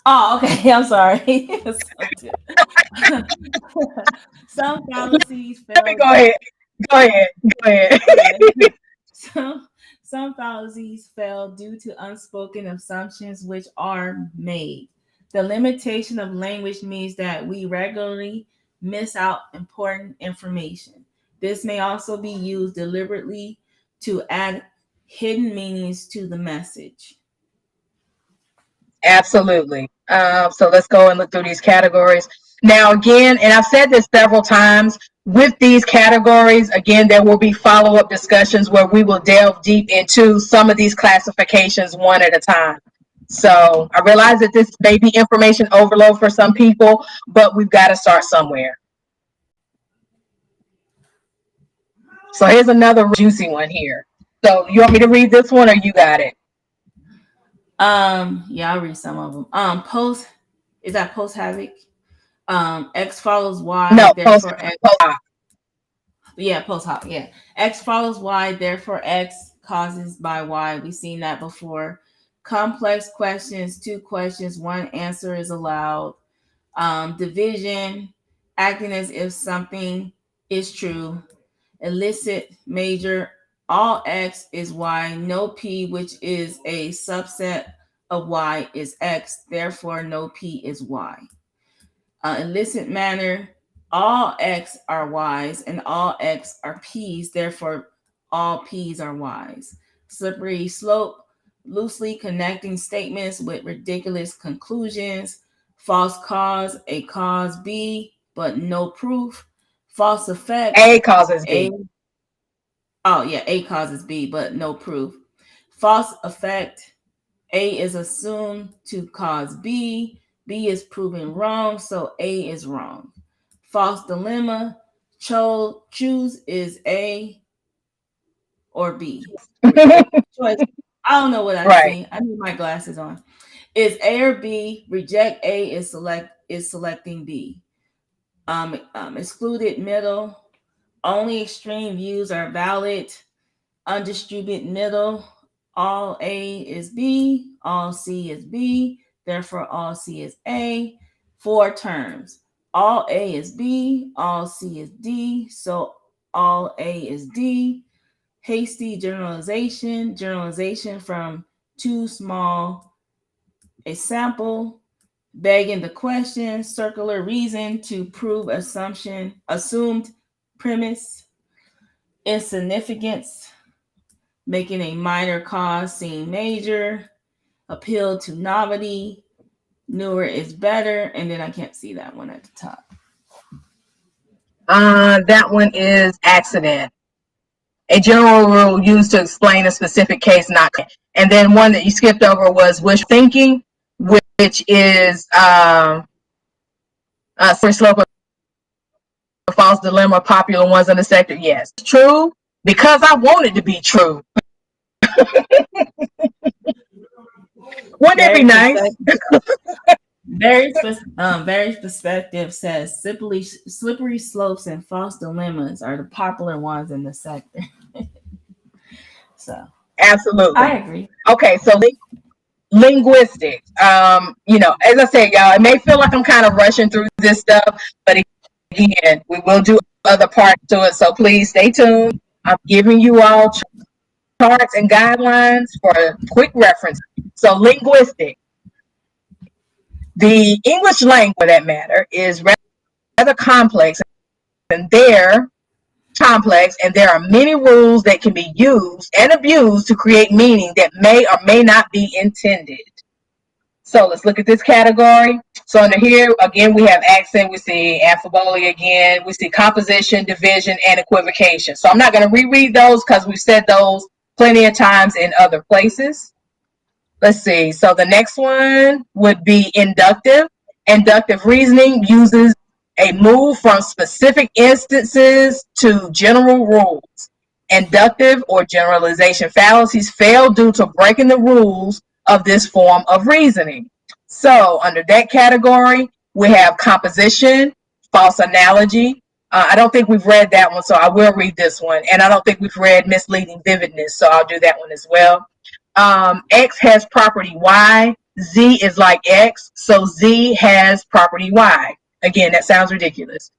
Oh, okay. I'm sorry. Some fallacies Let me fail. go ahead. Go ahead. Go ahead. Yeah. Some some fallacies fail due to unspoken assumptions which are made. The limitation of language means that we regularly miss out important information. This may also be used deliberately to add hidden meanings to the message. Absolutely. So let's go and look through these categories. Now, again, and I've said this several times, with these categories, again, there will be follow-up discussions where we will delve deep into some of these classifications one at a time. So I realize that this may be information overload for some people, but we've got to start somewhere. So here's another juicy one here. So you want me to read this one or you got it? Yeah, I'll read some of them. Post is that post havoc? X follows Y, No, therefore X. post. Yeah, post hoc. Yeah, X follows Y, therefore X causes by Y. We've seen that before. Complex questions, two questions, one answer is allowed. Division, acting as if something is true. Illicit major, all X is Y, no P, which is a subset of Y, is X, therefore no P is Y. Illicit manner, all X are Ys and all X are Ps, therefore all Ps are Ys. Slippery slope, loosely connecting statements with ridiculous conclusions. False cause, a cause B, but no proof. False effect, A causes A. B. Oh, yeah, A causes B, but no proof. False effect, A is assumed to cause B. B is proven wrong, so A is wrong. False dilemma, choose is A or B. Choice. I don't know what I Right. see. I need my glasses on. Is A or B? Reject A is selecting B. Excluded middle. Only extreme views are valid. Undistributed middle. All A is B, all C is B, therefore all C is A. Four terms. All A is B, all C is D, so all A is D. Hasty generalization from too small a sample. Begging the question, circular reason to prove assumed premise. Insignificance, making a minor cause seem major, appeal to novelty, newer is better, and then I can't see that one at the top. That one is accident. A general rule used to explain a specific case, not. And then one that you skipped over was wishful thinking, which is slippery slope of false dilemma, popular ones in the sector. Yes, true, because I want it to be true. Wouldn't it be nice? Very perspective says slippery slopes and false dilemmas are the popular ones in the sector. So Absolutely. I agree. Okay, so linguistic. As I said, y'all, it may feel like I'm kind of rushing through this stuff, but again, we will do other parts to it. So please stay tuned. I'm giving you all charts and guidelines for quick reference. So linguistic. The English language, for that matter, is rather complex, and there are many rules that can be used and abused to create meaning that may or may not be intended. So let's look at this category. So under here, again, we have accent, we see affability again, we see composition, division, and equivocation. So I'm not going to reread those because we've said those plenty of times in other places. Let's see. So the next one would be inductive. Inductive reasoning uses a move from specific instances to general rules. Inductive or generalization fallacies fail due to breaking the rules of this form of reasoning. So under that category, we have composition, false analogy. I don't think we've read that one, so I will read this one. And I don't think we've read misleading vividness, so I'll do that one as well. X has property Y. Z is like X, so Z has property Y. Again, that sounds ridiculous.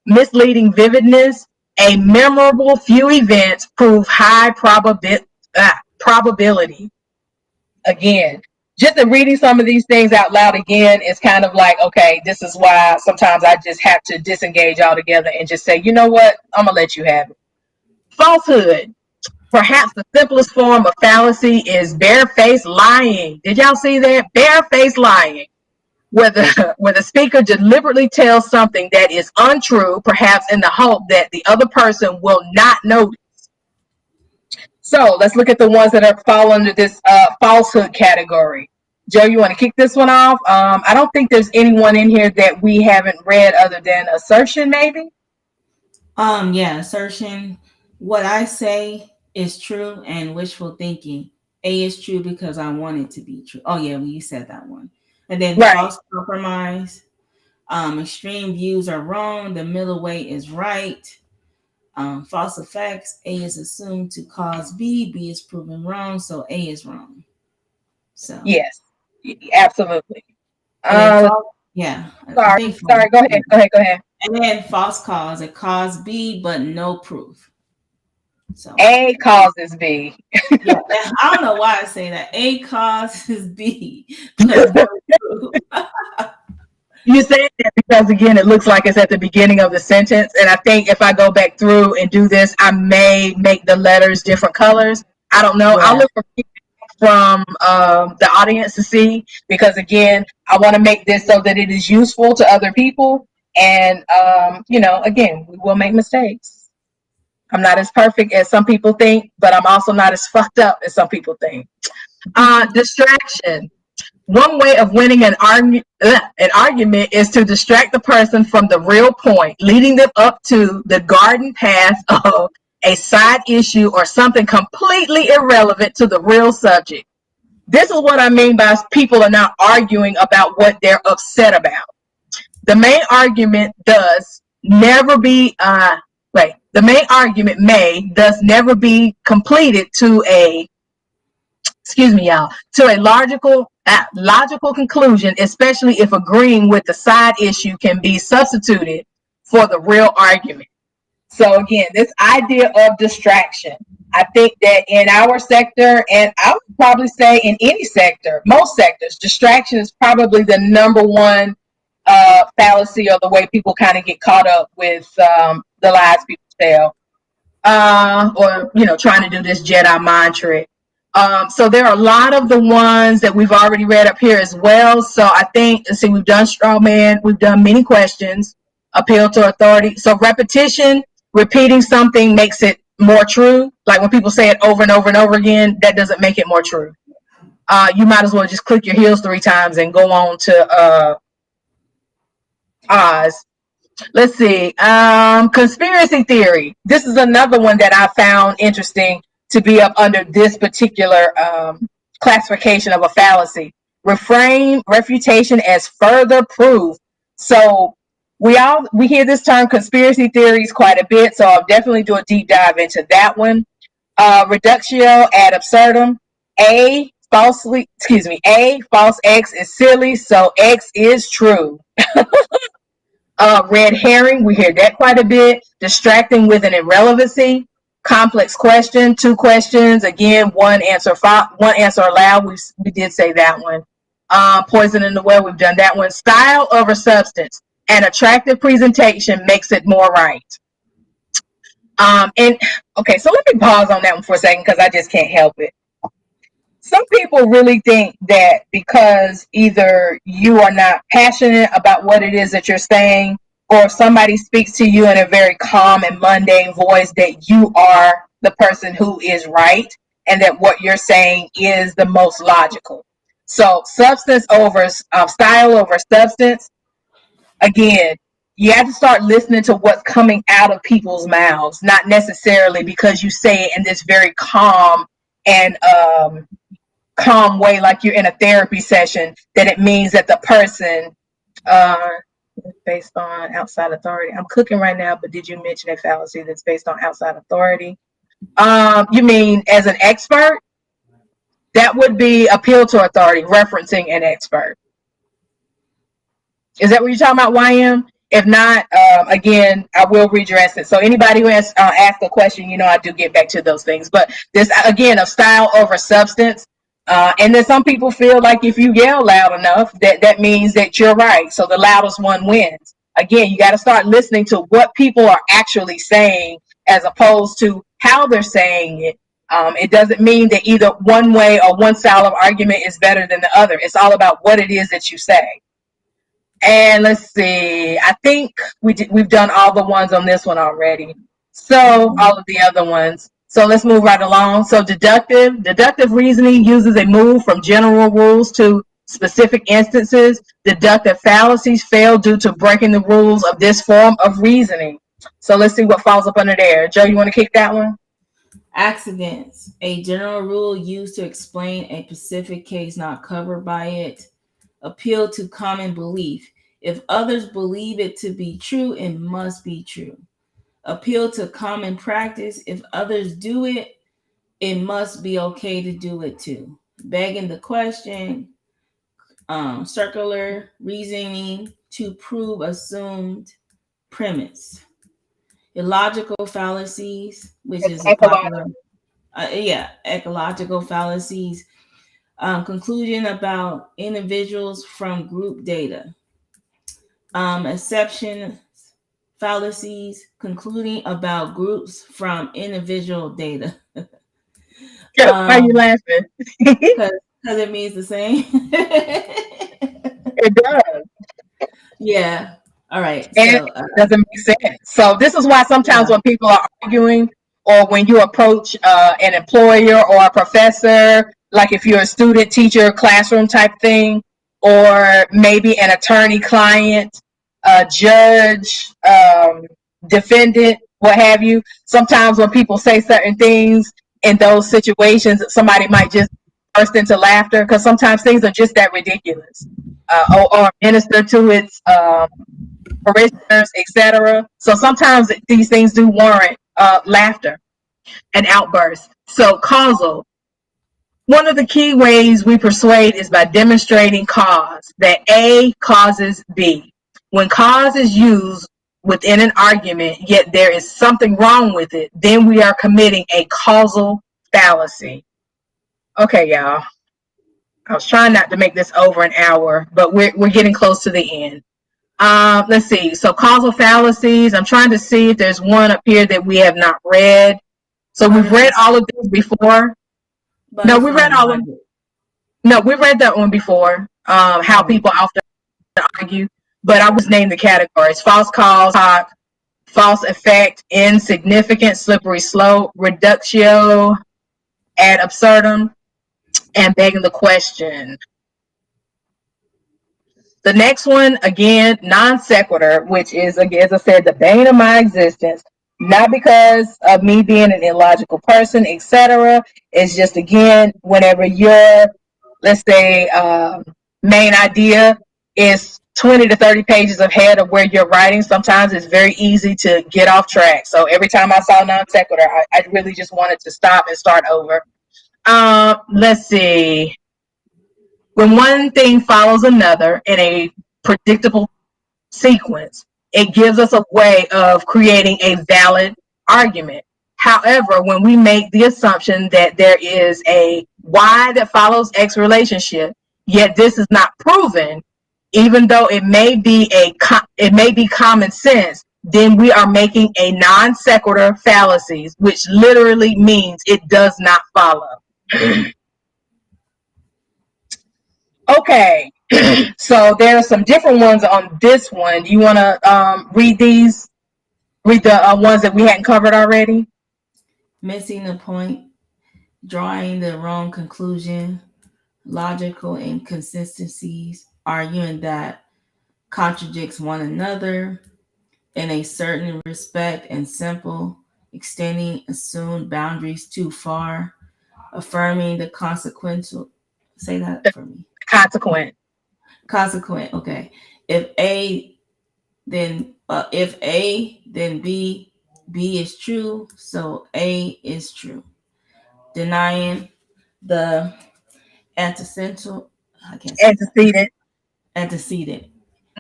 Misleading vividness. A memorable few events prove high probability. Again, just reading some of these things out loud again is kind of like, okay, this is why sometimes I just have to disengage altogether and just say, you know what, I'm going to let you have it. Falsehood. Perhaps the simplest form of fallacy is barefaced lying. Did y'all see that? Barefaced lying. Where the speaker deliberately tells something that is untrue, perhaps in the hope that the other person will not notice. So let's look at the ones that fall under this falsehood category. Joe, you want to kick this one off? I don't think there's anyone in here that we haven't read other than assertion, maybe? Yeah, assertion. What I say is true and wishful thinking. A is true because I want it to be true. Oh, yeah, well, you said that one. And then Right. false compromise. Extreme views are wrong. The middle way is right. False effects. A is assumed to cause B. B is proven wrong, so A is wrong. So yes, absolutely. Yeah. Sorry. Go ahead. And then false cause. It caused B, but no proof. So A causes B. Yeah, I don't know why I say that. A causes B, but no proof. You say that because, again, it looks like it's at the beginning of the sentence. And I think if I go back through and do this, I may make the letters different colors. I don't know. Yeah. I'll look for feedback from the audience to see, because, again, I want to make this so that it is useful to other people. And, again, we will make mistakes. I'm not as perfect as some people think, but I'm also not as fucked up as some people think. Distraction. One way of winning an argument is to distract the person from the real point, leading them up to the garden path of a side issue or something completely irrelevant to the real subject. This is what I mean by people are not arguing about what they're upset about. The main argument may thus never be completed to a logical conclusion, especially if agreeing with the side issue can be substituted for the real argument. So again, this idea of distraction, I think that in our sector, and I would probably say in any sector, most sectors, distraction is probably the number one fallacy, or the way people kind of get caught up with the lies people tell, or trying to do this Jedi mind trick. So there are a lot of the ones that we've already read up here as well. So I think, we've done straw man, we've done many questions, appeal to authority. So repetition, repeating something makes it more true. Like when people say it over and over and over again, that doesn't make it more true. You might as well just click your heels 3 times and go on to Oz. Let's see. Conspiracy theory. This is another one that I found interesting to be up under this particular classification of a fallacy. Reframe refutation as further proof. So we hear this term conspiracy theories quite a bit, so I'll definitely do a deep dive into that one. Reductio ad absurdum. False X is silly, so X is true. Red herring, we hear that quite a bit. Distracting with an irrelevancy. Complex question, 2 questions. Again, one answer allowed. We did say that one. Poison in the well, we've done that one. Style over substance. An attractive presentation makes it more right. So let me pause on that one for a second, because I just can't help it. Some people really think that because either you are not passionate about what it is that you're saying, or if somebody speaks to you in a very calm and mundane voice, that you are the person who is right, and that what you're saying is the most logical. So style over substance. Again, you have to start listening to what's coming out of people's mouths, not necessarily because you say it in this very calm and calm way, like you're in a therapy session, that it means that the person based on outside authority. I'm cooking right now, but did you mention a fallacy that's based on outside authority? You mean as an expert? That would be appeal to authority, referencing an expert. Is that what you're talking about, YM? If not, again, I will redress it. So anybody who has asked a question, I do get back to those things. But this, again, of style over substance. And then some people feel like if you yell loud enough, that means that you're right. So the loudest one wins. Again, you got to start listening to what people are actually saying as opposed to how they're saying it. It doesn't mean that either one way or one style of argument is better than the other. It's all about what it is that you say. And let's see, I think we've done all the ones on this one already. So all of the other ones. So let's move right along. So deductive reasoning uses a move from general rules to specific instances. Deductive fallacies fail due to breaking the rules of this form of reasoning. So let's see what falls up under there. Joe, you want to kick that one? Accidents, a general rule used to explain a specific case not covered by it. Appeal to common belief. If others believe it to be true, it must be true. Appeal to common practice. If others do it, it must be okay to do it too. Begging the question. Circular reasoning to prove assumed premise. Illogical fallacies, which is a popular, ecological fallacies. Conclusion about individuals from group data. Exception fallacies, concluding about groups from individual data. Why are you laughing? Because it means the same. It does. Yeah. All right. And so, it doesn't make sense. So this is why sometimes when people are arguing or when you approach an employer or a professor, like if you're a student, teacher, classroom type thing, or maybe an attorney, client, judge, defendant, what have you. Sometimes when people say certain things in those situations, somebody might just burst into laughter because sometimes things are just that ridiculous, or minister to its parishioners, etc. So sometimes these things do warrant laughter and outbursts. So causal. One of the key ways we persuade is by demonstrating cause, that A causes B. When cause is used within an argument, yet there is something wrong with it, then we are committing a causal fallacy. Okay, y'all. I was trying not to make this over an hour, but we're getting close to the end. Let's see. So causal fallacies. I'm trying to see if there's one up here that we have not read. So we've read all of these before. No, we read all of them. No, we read that one before. How people often argue, but I was named the categories: false cause, hoc, false effect, insignificant, slippery slope, reductio ad absurdum, and begging the question. The next one, again, non-sequitur, which is, again, as I said, the bane of my existence. Not because of me being an illogical person, etc. It's just, again, whenever your, let's say, main idea is 20 to 30 pages ahead of where you're writing, sometimes it's very easy to get off track. So every time I saw non-sequitur, I really just wanted to stop and start over. Let's see. When one thing follows another in a predictable sequence, it gives us a way of creating a valid argument. However, when we make the assumption that there is a Y that follows X relationship, yet this is not proven, even though it may be common sense, then we are making a non sequitur fallacies, which literally means it does not follow. Okay, so there are some different ones on this one. Do you want to read these? Read the ones that we hadn't covered already? Missing the point, drawing the wrong conclusion, logical inconsistencies, arguing that contradicts one another, in a certain respect and simple, extending assumed boundaries too far, affirming the consequential. Say that for me. Consequent. Consequent. Okay. If A, then B, B is true, so A is true. Denying the antecedent. I can't say that. Antecedent. Antecedent.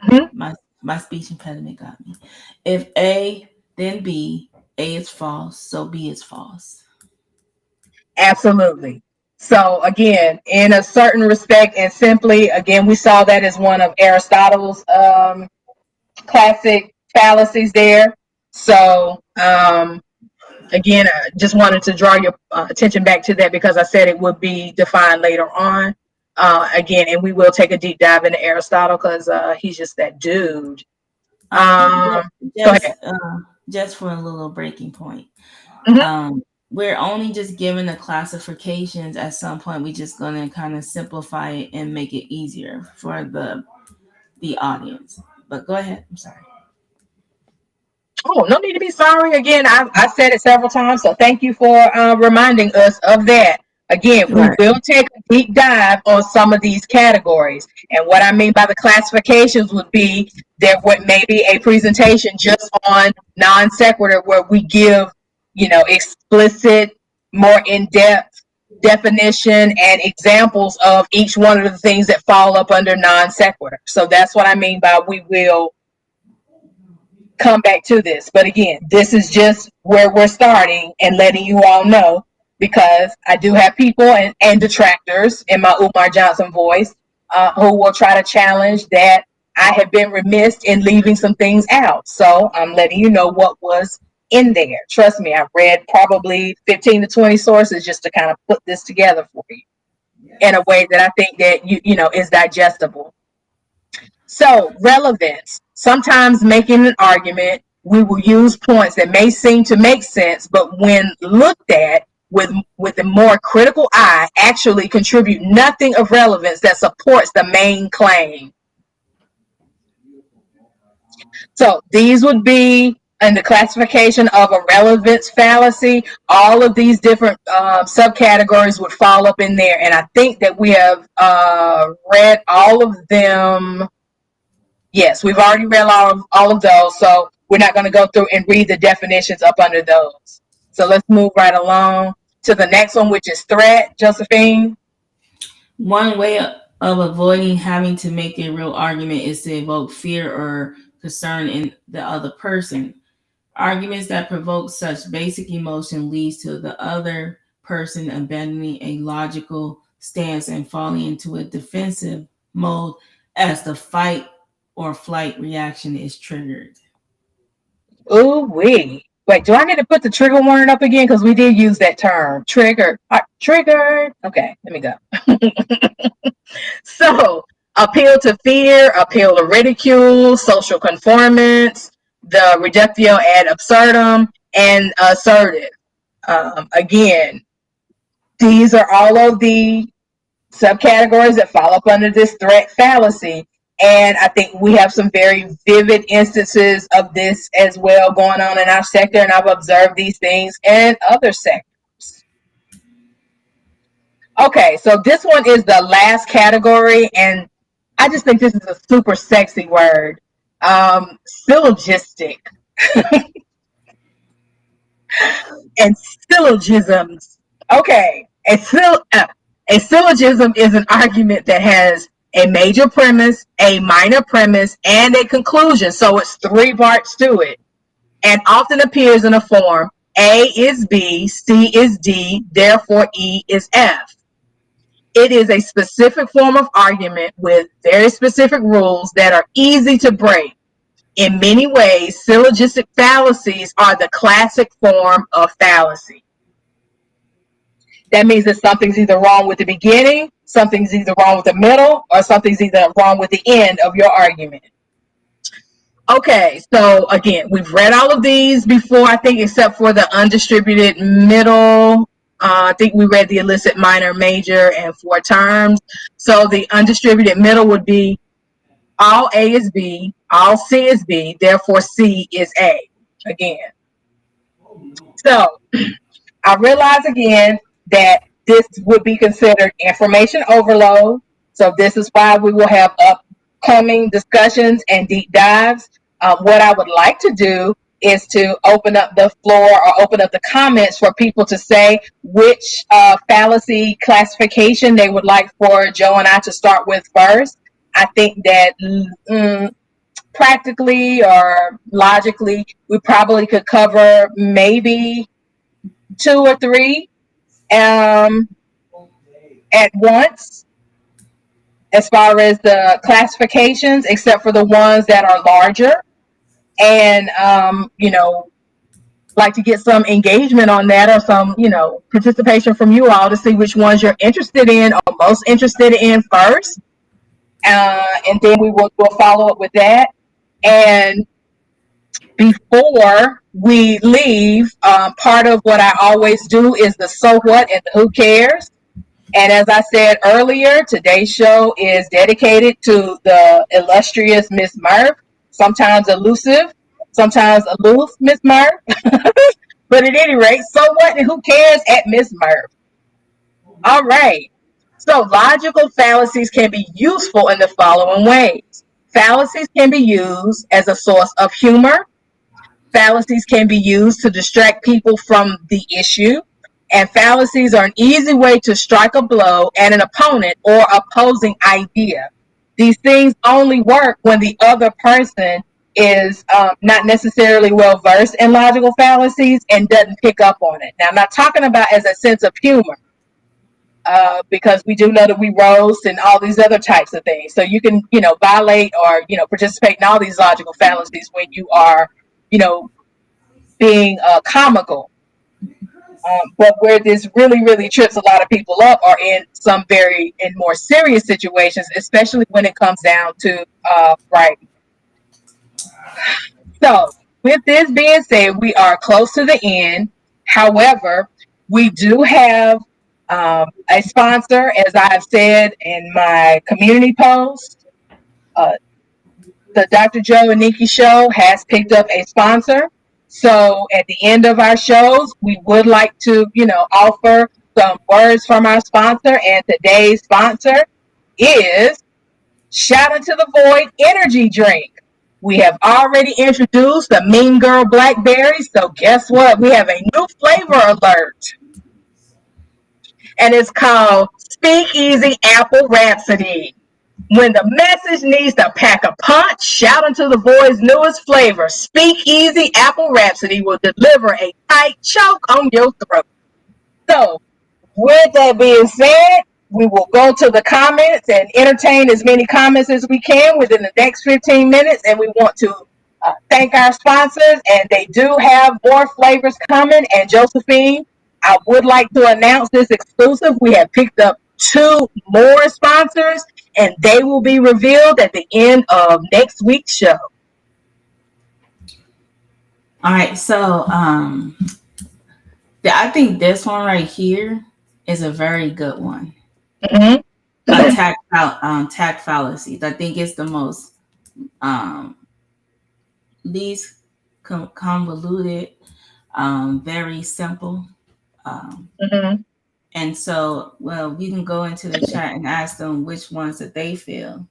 Mhm. My speech impediment got me. If A, then B, A is false, so B is false. Absolutely. So again, in a certain respect and simply, again, we saw that as one of Aristotle's classic fallacies there. So again, I just wanted to draw your attention back to that because I said it would be defined later on. Again, and we will take a deep dive into Aristotle because he's just that dude. Go ahead. Just for a little breaking point. Mhm. We're only just given the classifications. At some point, we're just going to kind of simplify it and make it easier for the audience. But go ahead. I'm sorry. Oh, no need to be sorry. Again, I said it several times, so thank you for reminding us of that. Again, we Right. will take a deep dive on some of these categories. And what I mean by the classifications would be there would maybe a presentation just on non sequitur where we give, explicit, more in-depth definition and examples of each one of the things that fall up under non sequitur. So that's what I mean by we will come back to this. But again, this is just where we're starting and letting you all know because I do have people and detractors in my Umar Johnson voice who will try to challenge that I have been remiss in leaving some things out. So I'm letting you know what was in there. Trust me, I've read probably 15 to 20 sources just to kind of put this together for you in a way that I think that is digestible. So, relevance. Sometimes making an argument, we will use points that may seem to make sense, but when looked at with a more critical eye, actually contribute nothing of relevance that supports the main claim. So, these would be in the classification of a relevance fallacy. All of these different subcategories would fall up in there, and I think that we have read all of them. Yes, we've already read all of those, so we're not going to go through and read the definitions up under those. So let's move right along to the next one, which is threat. Josephine? One way of avoiding having to make a real argument is to evoke fear or concern in the other person. Arguments that provoke such basic emotion leads to the other person abandoning a logical stance and falling into a defensive mode as the fight or flight reaction is triggered. Ooh wee. Wait, do I need to put the trigger warning up again? Because we did use that term. Triggered. Triggered. Okay, let me go. So, appeal to fear, appeal to ridicule, social conformance, the reductio ad absurdum, and assertive. Again, these are all of the subcategories that fall up under this threat fallacy. And I think we have some very vivid instances of this as well going on in our sector. And I've observed these things in other sectors. Okay, so this one is the last category. And I just think this is a super sexy word. Syllogistic and syllogisms. Okay, a syllogism is an argument that has a major premise, a minor premise, and a conclusion. So it's three parts to it, and often appears in a form A is B, C is D, therefore E is F. It is a specific form of argument with very specific rules that are easy to break. In many ways, syllogistic fallacies are the classic form of fallacy. That means that something's either wrong with the beginning, something's either wrong with the middle, or something's either wrong with the end of your argument. Okay, so again, we've read all of these before, I think, except for the undistributed middle. I think we read the illicit minor, major, and 4 terms. So the undistributed middle would be all A is B, all C is B, therefore C is A again. So I realize again that this would be considered information overload. So this is why we will have upcoming discussions and deep dives. What I would like to do is to open up the floor or open up the comments for people to say which fallacy classification they would like for Joe and I to start with first. I think that practically or logically, we probably could cover maybe 2 or 3 at once as far as the classifications, except for the ones that are larger. And, like to get some engagement on that or some, participation from you all to see which ones you're interested in or most interested in first. And then we will do a follow up with that. And before we leave, part of what I always do is the so what and the who cares. And as I said earlier, today's show is dedicated to the illustrious Miss Murph, sometimes elusive, sometimes aloof Miss Murph. But at any rate, so what and who cares at Miss Murph? All right. So logical fallacies can be useful in the following ways. Fallacies can be used as a source of humor. Fallacies can be used to distract people from the issue. And fallacies are an easy way to strike a blow at an opponent or opposing idea. These things only work when the other person is not necessarily well versed in logical fallacies and doesn't pick up on it. Now, I'm not talking about as a sense of humor. Because we do know that we roast and all these other types of things. So you can, violate or, participate in all these logical fallacies when you are, being comical. But where this really, really trips a lot of people up are in some in more serious situations, especially when it comes down to writing. So with this being said, we are close to the end. However, we do have a sponsor, as I've said in my community post. The Dr. Joe and Nikki show has picked up a sponsor. So at the end of our shows, we would like to, offer some words from our sponsor. And today's sponsor is Shout Into the Void Energy Drink. We have already introduced the Mean Girl Blackberry. So guess what? We have a new flavor alert. And it's called Speakeasy Apple Rhapsody. When the message needs to pack a punch, Shout Into the Void's newest flavor, Speakeasy Apple Rhapsody, will deliver a tight choke on your throat. So, with that being said, we will go to the comments and entertain as many comments as we can within the next 15 minutes. And we want to thank our sponsors, and they do have more flavors coming. And Josephine, I would like to announce this exclusive. We have picked up 2 more sponsors, and they will be revealed at the end of next week's show. All right, so I think this one right here is a very good one. Mm-hmm. Tact fallacies. I think it's the most least convoluted, very simple. Mm-hmm. And so, well, we can go into the chat and ask them which ones that they feel.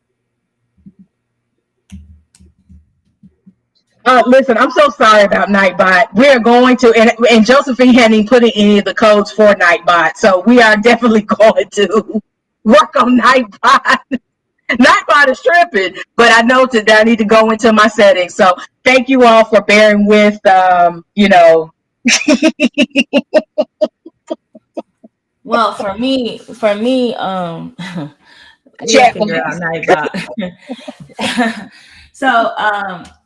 Listen, I'm so sorry about Nightbot. We are going to, and Josephine hadn't even put in any of the codes for Nightbot, so we are definitely going to work on Nightbot. Nightbot is tripping, but I know that I need to go into my settings. So thank you all for bearing with, Well, for me, we figure out Nightbot. So,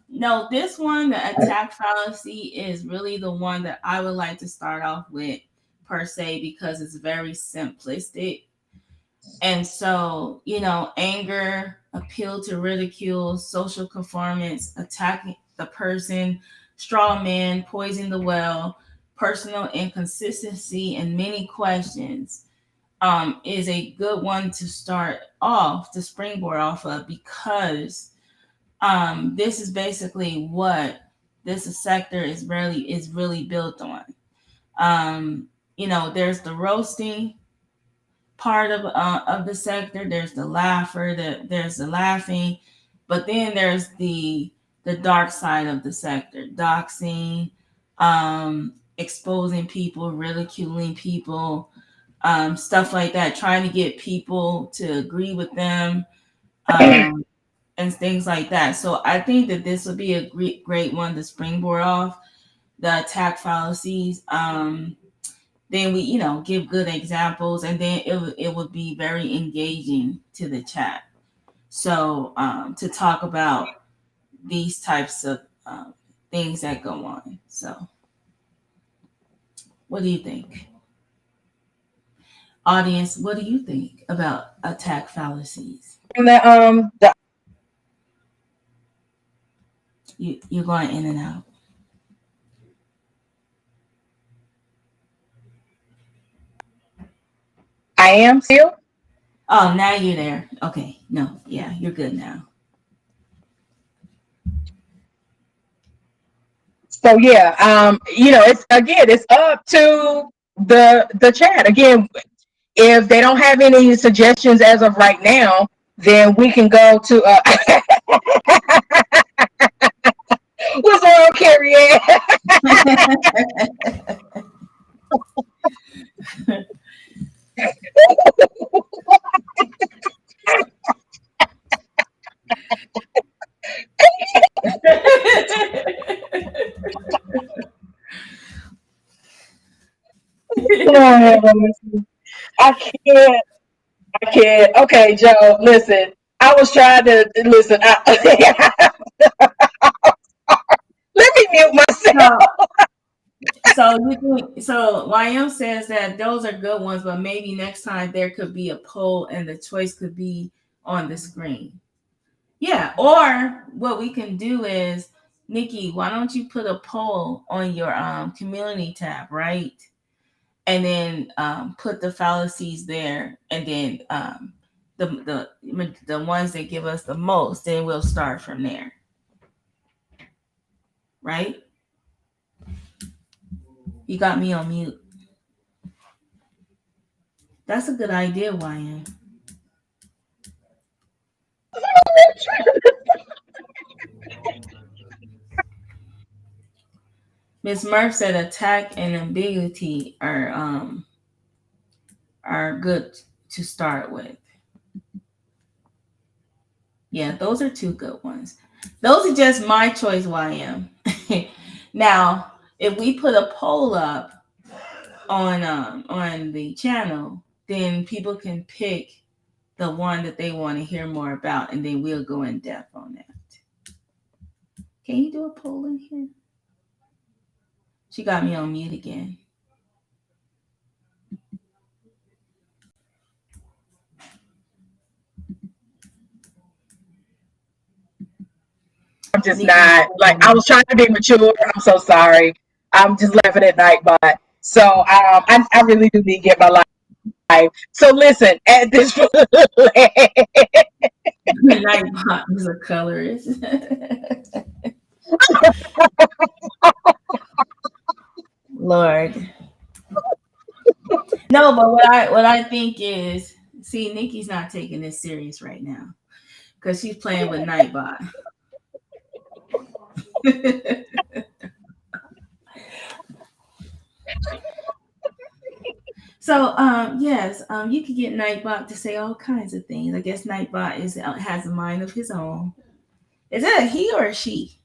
no, this one, the attack fallacy, is really the one that I would like to start off with, per se, because it's very simplistic. And so, anger, appeal to ridicule, social conformance, attacking the person, straw man, poison the well, personal inconsistency, and many questions is a good one to start off, to springboard off of, because This is basically what this sector is really built on. There's the roasting part of the sector. There's the laugher. There's the laughing, but then there's the dark side of the sector: doxing, exposing people, ridiculing people, stuff like that, trying to get people to agree with them, and things like that. So I think that this would be a great one to springboard off the attack fallacies. Then we, give good examples, and then it would be very engaging to the chat. So to talk about these types of things that go on. So what do you think? Audience, what do you think about attack fallacies? You're going in and out. I am still. Oh, now you're there. Okay. No, yeah, you're good now. So yeah, it's up to the chat. Again, if they don't have any suggestions as of right now, then we can go to what's wrong, Carrie Ann? I can't. Okay, Joe, listen. I was trying to listen. Let me mute myself. So YM says that those are good ones, but maybe next time there could be a poll and the choice could be on the screen. Yeah, or what we can do is, Nikki, why don't you put a poll on your community tab, right? And then put the fallacies there, and then the ones that give us the most, then we'll start from there. Right? You got me on mute. That's a good idea, YM. Miss Murph said attack and ambiguity are good to start with. Yeah, those are two good ones. Those are just my choice, YM. Now, if we put a poll up on the channel, then people can pick the one that they want to hear more about, and then we'll go in depth on that. Can you do a poll in here? She got me on mute again. I'm just not like I was trying to be mature. I'm so sorry. I'm just laughing at Nightbot. So I really do need to get my life. So listen, at this Nightbot is a colorist. Lord. No, but what I think is, see, Nikki's not taking this serious right now because she's playing with Nightbot. So yes, you can get Nightbot to say all kinds of things. I guess Nightbot has a mind of his own. Is it a he or a she?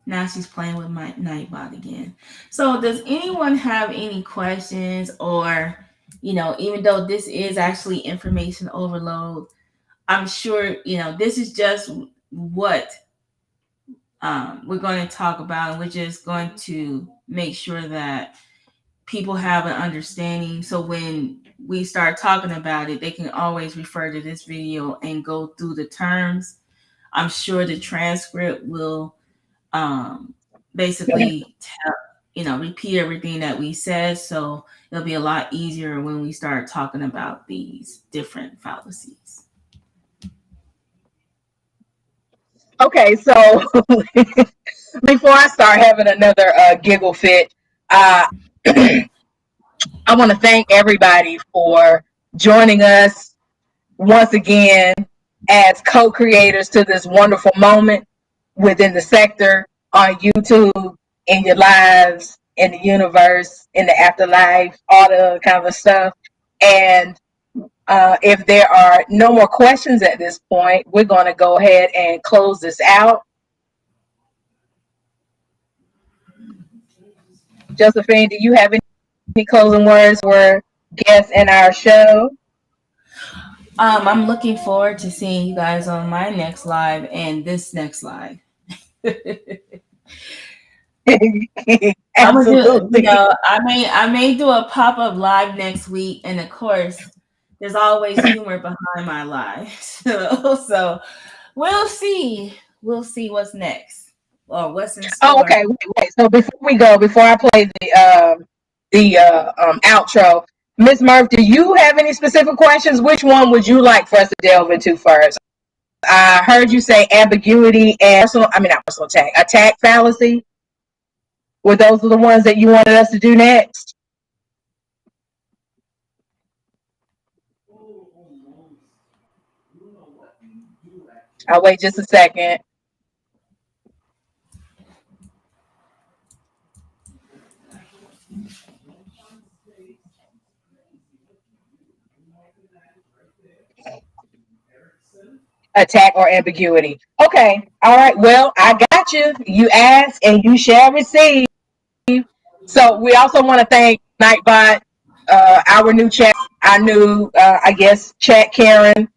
Now she's playing with my Nightbot again. So does anyone have any questions, or even though this is actually information overload, I'm sure this is just what we're going to talk about, and we're just going to make sure that people have an understanding. So when we start talking about it, they can always refer to this video and go through the terms. I'm sure the transcript will basically repeat everything that we said. So it'll be a lot easier when we start talking about these different fallacies. Okay, so before I start having another giggle fit, I want to thank everybody for joining us once again as co-creators to this wonderful moment within the sector, on YouTube, in your lives, in the universe, in the afterlife, all the other kind of stuff. And if there are no more questions at this point, we're going to go ahead and close this out. Josephine, do you have any closing words for guests in our show? I'm looking forward to seeing you guys on my next live and this next live. Absolutely. I may do a pop-up live next week, and of course, there's always humor behind my live. So we'll see. We'll see what's next or what's in store. Oh, okay. Wait. So before I play the outro, Miss Murph, do you have any specific questions? Which one would you like for us to delve into first? I heard you say ambiguity and not personal attack fallacy. Were those the ones that you wanted us to do next? I'll wait just a second. Attack or ambiguity. Okay. All right. Well, I got you. You ask and you shall receive. So we also want to thank Nightbot, our new chat, I guess, chat Karen,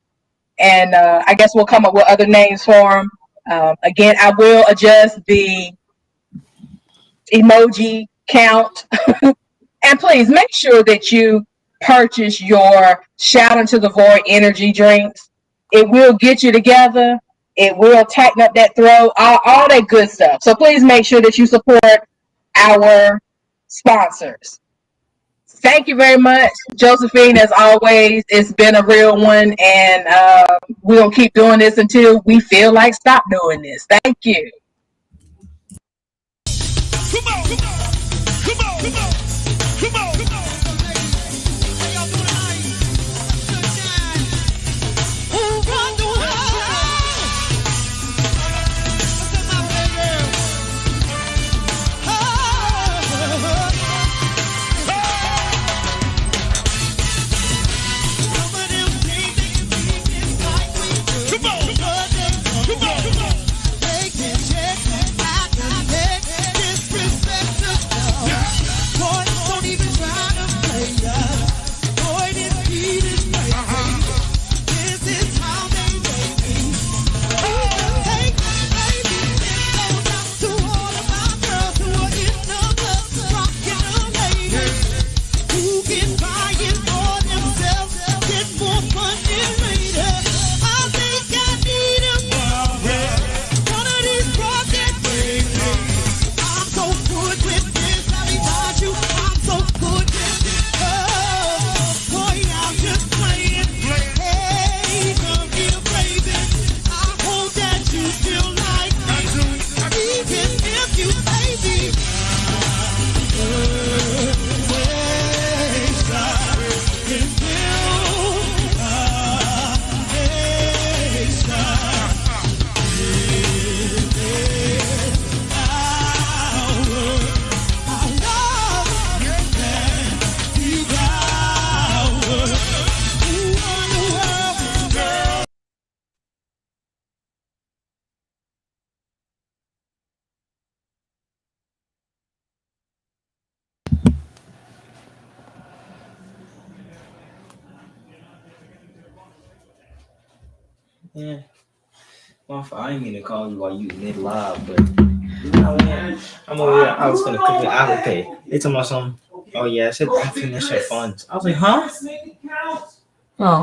and I guess we'll come up with other names for him. Again, I will adjust the emoji count. And please make sure that you purchase your Shout Into the Void energy drinks. It will get you together. It will tighten up that throat, all that good stuff. So please make sure that you support our sponsors. Thank you very much, Josephine. As always, it's been a real one, and we're going to keep doing this until we feel like stop doing this. Thank you. Come on, come on, come on, come on, come on, come on. How y'all doing tonight? Sunshine. Who run the world? What's up, my baby? Some of them things is like we do. Come on, come on, come on. They can check, I can check, disrespect us. Boy, don't even try to play us. Boy, this beat is crazy. This is how they make me. Take my baby, it goes out to all of my girls who are in the club, rocking the ladies. Who get buying for themselves, get more money later. I think I need a one of these project things. I'm so good with this, let me tell you, I'm so good with this. Oh, boy, I'm just playing. Hey, come here, baby. I hope that you feel like me, even if you baby. Yeah. My fault. I didn't mean to call you while you mid live, but I'm over here. I was gonna click the Apple Pay. They told me something. Oh yeah, I said definition funds. I was like, huh? Oh.